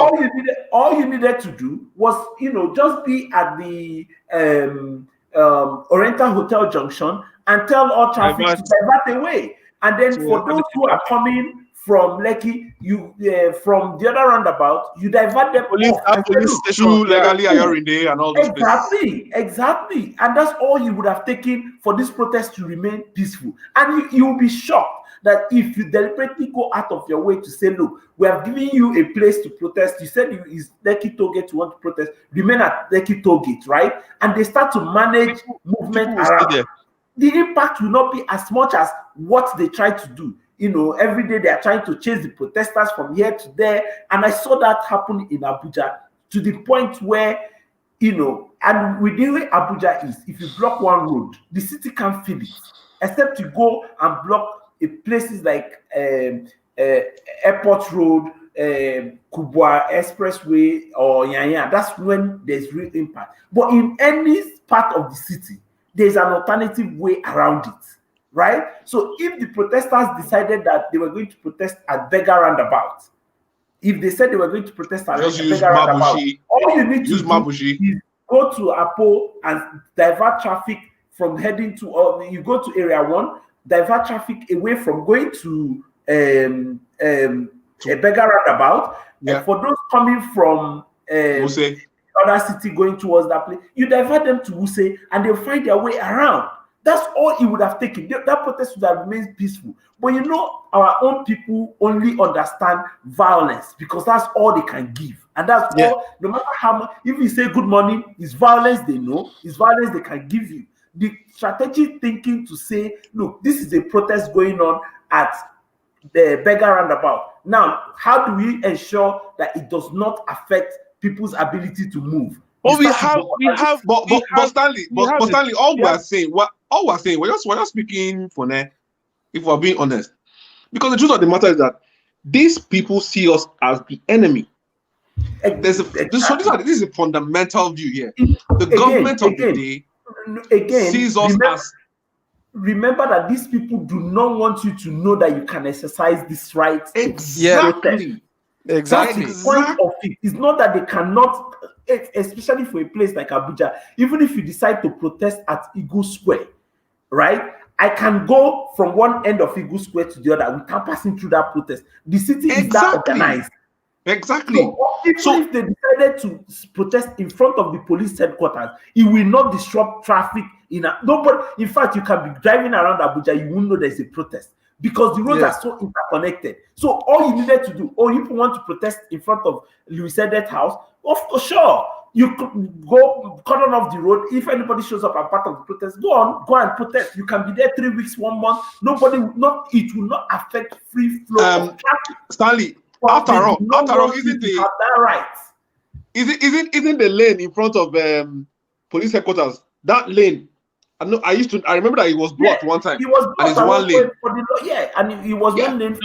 All you needed to do was, just be at the Oriental Hotel Junction and tell all traffic to divert away. And then for those who are coming from Lekki, from the other roundabout, you divert them police station legally Ayorinde and all those places. Exactly. And that's all you would have taken for this protest to remain peaceful. And you will be shocked that if you deliberately go out of your way to say, look, we have given you a place to protest. You said it's Lekki toll gate you want to protest, remain at Lekki toll gate, right? And they start to manage movement around. The impact will not be as much as what they try to do. Every day they are trying to chase the protesters from here to there. And I saw that happen in Abuja to the point where, and with the way Abuja is, if you block one road, the city can't feel it, except you go and block places like Airport Road, Kubwa Expressway, or Yanya. That's when there's real impact. But in any part of the city, there's an alternative way around it, right? So if the protesters decided that they were going to protest at Beggar Roundabout, if they said they were going to protest at Beggar Roundabout, all you need to do is go to Apo and divert traffic from heading to, or you go to Area 1, divert traffic away from going to a Beggar Roundabout. And for those coming from other city going towards that place, you divert them to Wuse and they'll find their way around. That's all it would have taken. That protest would have remained peaceful. But our own people only understand violence because that's all they can give. And that's all, no matter how much, if you say good morning, it's violence they know, it's violence they can give you. The strategic thinking to say, look, this is a protest going on at the Beggar Roundabout. Now, how do we ensure that it does not affect people's ability to move? But But Stanley, all we're saying, we're just speaking for now, if we're being honest. Because the truth of the matter is that these people see us as the enemy. This is a fundamental view here. The government of the day sees us as. Remember that these people do not want you to know that you can exercise this right. Exactly. That's the point of it. It's not that they cannot, especially for a place like Abuja. Even if you decide to protest at Eagle Square, right? I can go from one end of Eagle Square to the other without passing through that protest. The city is that organized. Exactly. So if they decided to protest in front of the police headquarters, it will not disrupt traffic. Nobody. In fact, you can be driving around Abuja, you won't know there's a protest because the roads are so interconnected. So all you needed to do, you people want to protest in front of Louis Sedet's house, of course, sure. You could go cut on off the road. If anybody shows up as part of the protest, go and protest. You can be there 3 weeks, 1 month. It will not affect free flow of traffic. Stanley, after all, isn't the lane in front of police headquarters that lane? I remember that it was blocked one time. It was blocked, and it's one lane. And it was one lane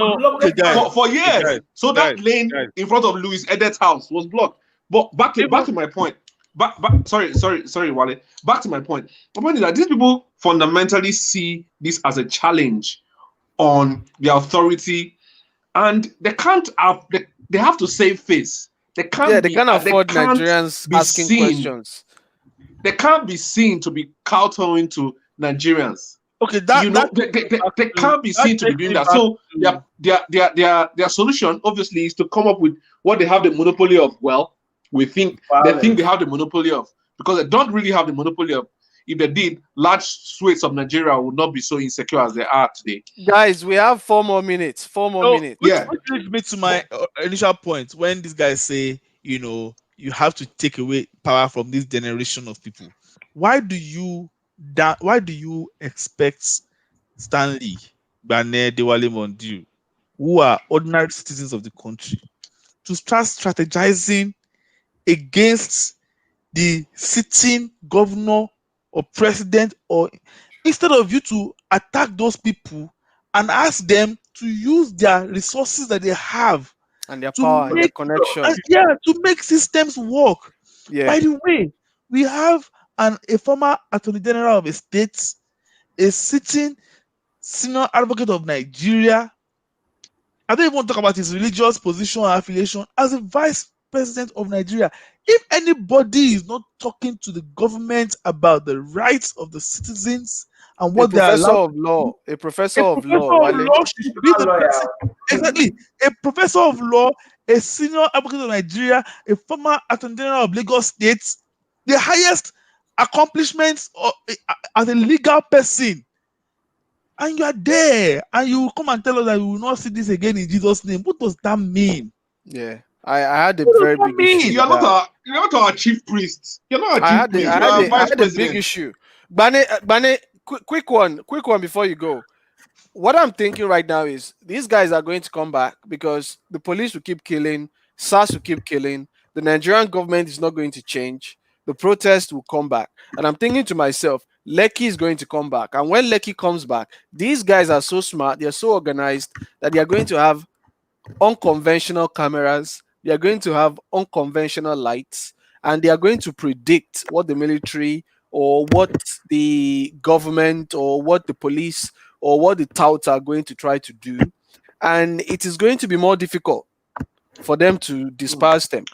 for years. So that lane in front of Louis Edet's house was blocked. But back to my point. Sorry, Wale. Back to my point. My point is that these people fundamentally see this as a challenge on the authority, and they can't have. They have to save face. They can't. They can't afford Nigerians asking questions. They can't be seen to be kowtowing to Nigerians. Okay, they can't be seen to be doing that. So their solution obviously is to come up with what they have the monopoly of. Well, they think they have the monopoly of, because they don't really have the monopoly of. If they did, large swathes of Nigeria would not be so insecure as they are today. Guys, we have 4 more minutes. 4 more minutes. Which brings me to my initial point when these guys say, you have to take away power from this generation of people. Why do you expect Stanley, Bane, Dewale Mondiu, who are ordinary citizens of the country, to start strategizing against the sitting governor or president, or instead of you to attack those people and ask them to use their resources that they have and their power and their connection, to make systems work. By the way, we have a former Attorney General of a state, a sitting senior advocate of Nigeria. I don't even want to talk about his religious position or affiliation, as a vice president of Nigeria. If anybody is not talking to the government about the rights of the citizens and what they are allowed to do, a professor of law should be the person. Exactly. A professor of law, a senior advocate of Nigeria, a former Attorney General of Lagos State, the highest accomplishments as a legal person. And you are there, and you will come and tell us that we will not see this again in Jesus' name. What does that mean? Yeah, I had a very big issue. You're not our chief priest. You're not our chief priest. I had a big issue. Bane, quick one before you go. What I'm thinking right now is these guys are going to come back because the police will keep killing, SARS will keep killing, the Nigerian government is not going to change, the protest will come back. And I'm thinking to myself, Lekki is going to come back. And when Lekki comes back, these guys are so smart, they're so organized that they are going to have unconventional cameras, they are going to have unconventional lights, and they are going to predict what the military or what the government or what the police or what the touts are going to try to do. And it is going to be more difficult for them to disperse them.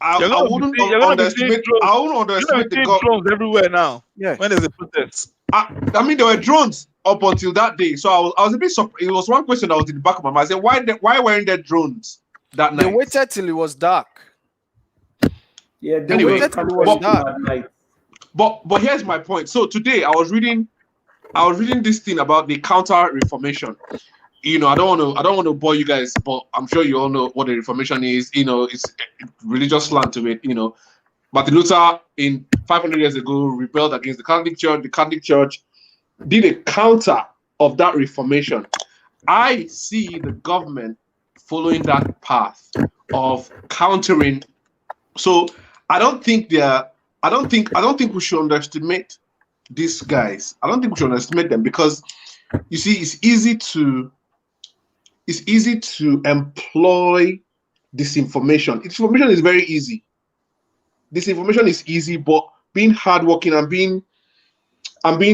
I wouldn't underestimate the drones everywhere now. Yeah. When there's a protest. I mean, there were drones up until that day. So I was a bit surprised. It was one question that was in the back of my mind. I said, why weren't there drones that night? They waited till it was dark. Yeah, they waited till it was dark. But here's my point. So today I was reading this thing about the counter reformation. I don't want to bore you guys, but I'm sure you all know what the Reformation is. It's religious slant to it. Martin Luther, in 500 years ago, rebelled against the Catholic Church. The Catholic Church did a counter of that Reformation, I see the government following that path of countering. So I don't think we should underestimate these guys. I don't think we should underestimate them, because you see, it's easy to employ disinformation. Disinformation is very easy. Disinformation is easy, but being hardworking and being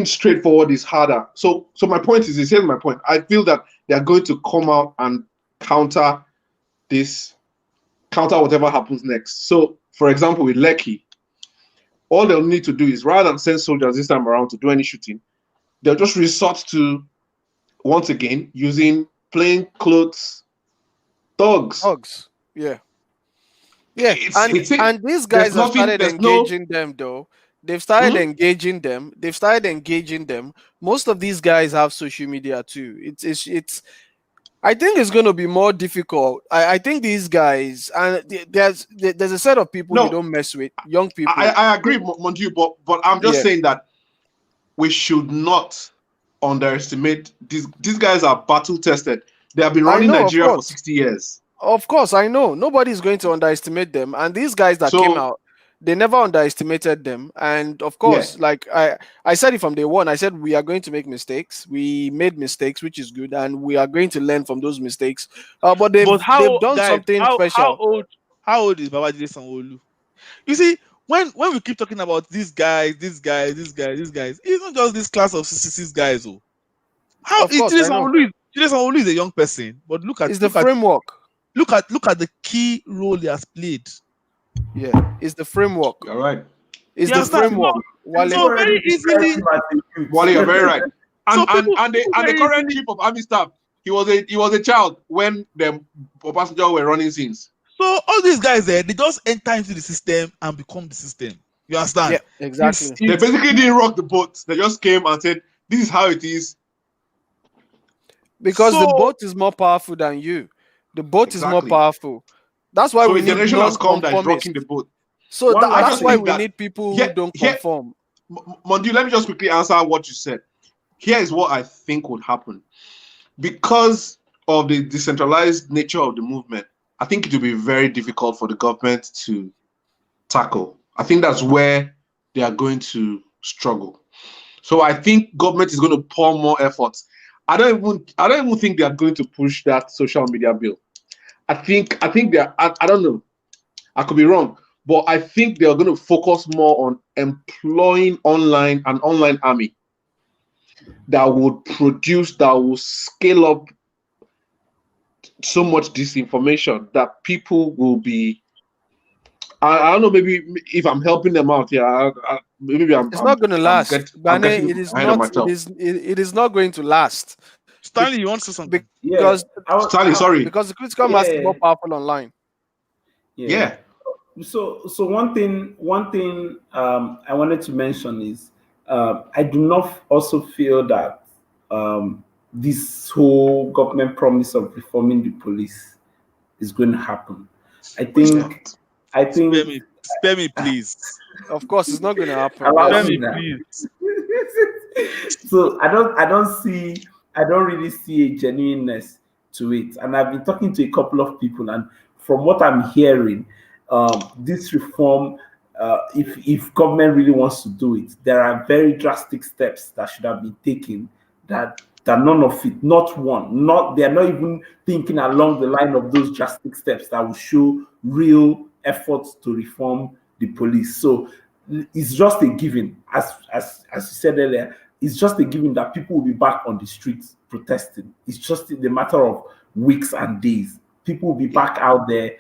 straightforward is harder. So my point is, here's my point. I feel that they are going to come out and counter whatever happens next. So, for example, with Lekki, all they'll need to do is, rather than send soldiers this time around to do any shooting, they'll just resort to, once again, using plain clothes thugs. Yeah. And these guys have started engaging them, though. They've started engaging them. Most of these guys have social media too. It's I think it's going to be more difficult. I think these guys, and there's a set of people you don't mess with, young people. I agree, Monju, but I'm just saying that we should not underestimate these guys. Are battle tested. They have been running Nigeria for 60 years. Of course, I know. Nobody's going to underestimate them. And these guys that came out, they never underestimated them. And of course, like I said it from day one, I said we are going to make mistakes. We made mistakes, which is good, and we are going to learn from those mistakes. But they've done something special. How old is Babajide Sanwo-Olu? You see, when we keep talking about these guys, it's not just this class of 66 guys. Jide Sanwo-Olu is a young person, but look at the framework. Look at the key role he has played. Yeah, it's the framework. You're right. It's the framework. So very easily. Wale, you're very right. And the current chief of army staff, he was a child when the Obasanjo were running scenes. So all these guys there, they just enter into the system and become the system. You understand? Yeah, exactly. They basically didn't rock the boat. They just came and said, "This is how it is." Because the boat is more powerful than you. The boat is more powerful. That's why we need generation has come that is rocking the boat. So that's why we need people who don't conform. Mondu, let me just quickly answer what you said. Here is what I think would happen. Because of the decentralized nature of the movement, I think it will be very difficult for the government to tackle. I think that's where they are going to struggle. So I think government is going to pour more efforts. I don't even think they are going to push that social media bill. I think they are. I don't know. I could be wrong, but I think they are going to focus more on employing an online army that will scale up so much disinformation that people will be. I don't know. Maybe if I'm helping them out here, maybe I'm. It's not going to last. It is not going to last. Stanley, you want to say something? Stanley, sorry. Because the critical mass is more powerful online. Yeah. So one thing I wanted to mention is I do not also feel that this whole government promise of reforming the police is going to happen. I think. Spare me, please. Of course, it's not going to happen. Spare me, please. So I don't really see a genuineness to it. And I've been talking to a couple of people, and from what I'm hearing, this reform, if government really wants to do it, there are very drastic steps that should have been taken that none of it, they're not even thinking along the line of those drastic steps that will show real efforts to reform the police. So it's just a given, as you said earlier, it's just a given that people will be back on the streets protesting. It's just the matter of weeks and days. People will be back out there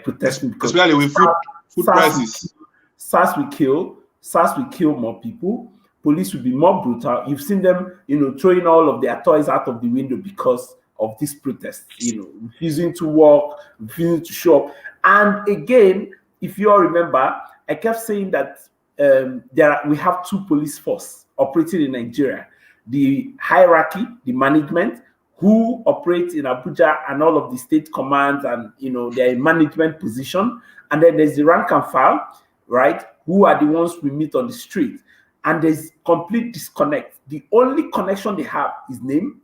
protesting, because especially with food prices. SARS will kill more people. Police will be more brutal. You've seen them, throwing all of their toys out of the window because of this protest. Refusing to walk, refusing to show up. And again, if you all remember, I kept saying that we have two police force operating in Nigeria. The hierarchy, the management, who operate in Abuja and all of the state commands, and they're in management position. And then there's the rank and file, right? Who are the ones we meet on the street. And there's complete disconnect. The only connection they have is name.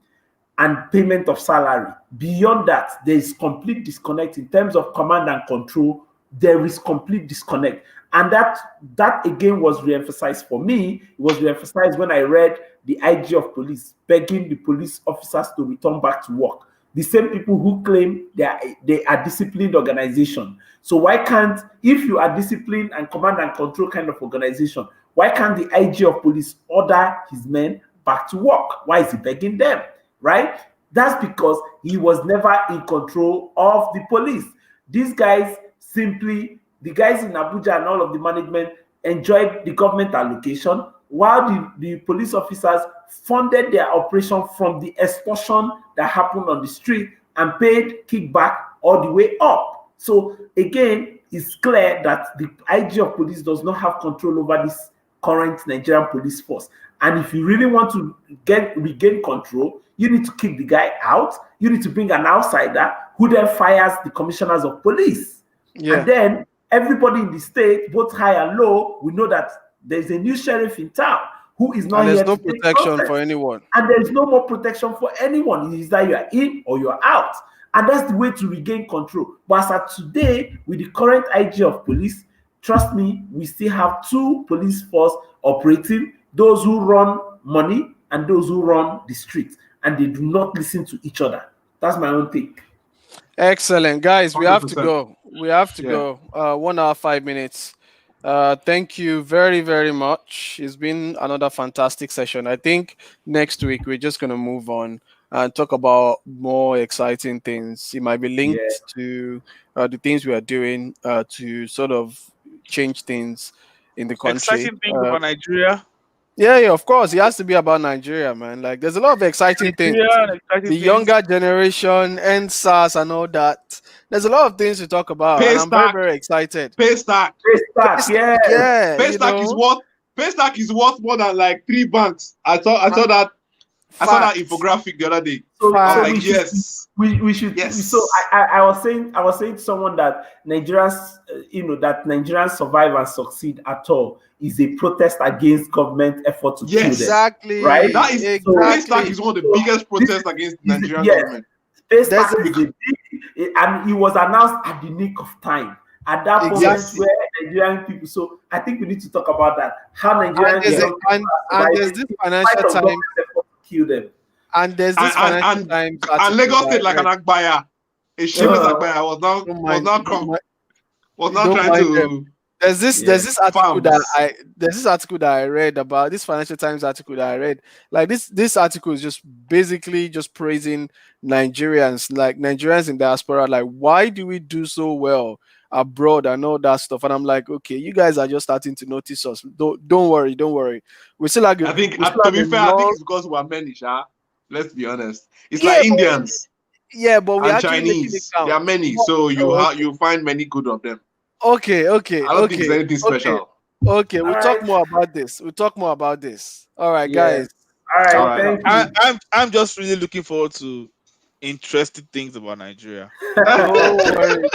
and payment of salary. Beyond that, there is complete disconnect in terms of command and control. There is complete disconnect. And that again was re-emphasized for me. It was re-emphasized when I read the IG of police begging the police officers to return back to work. The same people who claim they are disciplined organization. So why can't, if you are disciplined and command and control kind of organization, why can't the IG of police order his men back to work? Why is he begging them? Right? That's because he was never in control of the police. These guys simply, the guys in Abuja and all of the management enjoyed the government allocation, while the police officers funded their operation from the extortion that happened on the street and paid kickback all the way up. So again, it's clear that the IG of police does not have control over this current Nigerian police force. And if you really want to regain control, you need to kick the guy out. You need to bring an outsider who then fires the commissioners of police. Yeah. And then everybody in the state, both high and low, will know that there's a new sheriff in town who is not and here. There's no protection for anyone. And there's no more protection for anyone. It is that you are in or you're out. And that's the way to regain control. But as of today, with the current IG of police, trust me, we still have two police force operating, those who run money and those who run the streets. And they do not listen to each other. That's my own take. Excellent. Guys, we have to go. We have to go. 1 hour, 5 minutes. Thank you very, very much. It's been another fantastic session. I think next week we're just going to move on and talk about more exciting things. It might be linked to the things we are doing to sort of change things in the country. Exciting things about Nigeria. Yeah, of course. It has to be about Nigeria, man. Like, there's a lot of exciting things. The younger generation, NSAS and all that. There's a lot of things to talk about. And I'm very, very excited. Paystack. Yeah. Paystack is worth more than like 3 banks. I saw that infographic the other day. So like, yes. We should. Yes. So I was saying to someone that Nigerians, that Nigerians survive and succeed at all is a protest against government effort to kill them. Exactly. Right. That is Paystack is one of the biggest protests against Nigerian government. Paystack is and it was announced at the nick of time. At that moment where Nigerian people, so I think we need to talk about that. How Nigerians and there's this financial time kill them. And there's this financial time. And Lagos State like an Agbaya, a shameless Agbaya was not trying to. There's this article that I read about, this Financial Times article that I read. Like this article is just basically just praising Nigerians, like Nigerians in diaspora. Like, why do we do so well abroad and all that stuff? And I'm like, okay, you guys are just starting to notice us. Don't worry. We still like. I think to be fair, I think it's because we are many, let's be honest. It's like Indians. Yeah, but we and actually Chinese. There are many, so you find many good of them. Okay. I don't think it's anything special. Okay, we'll talk more about this. All right, guys. All right. Thank you. I'm just really looking forward to interesting things about Nigeria. Don't worry.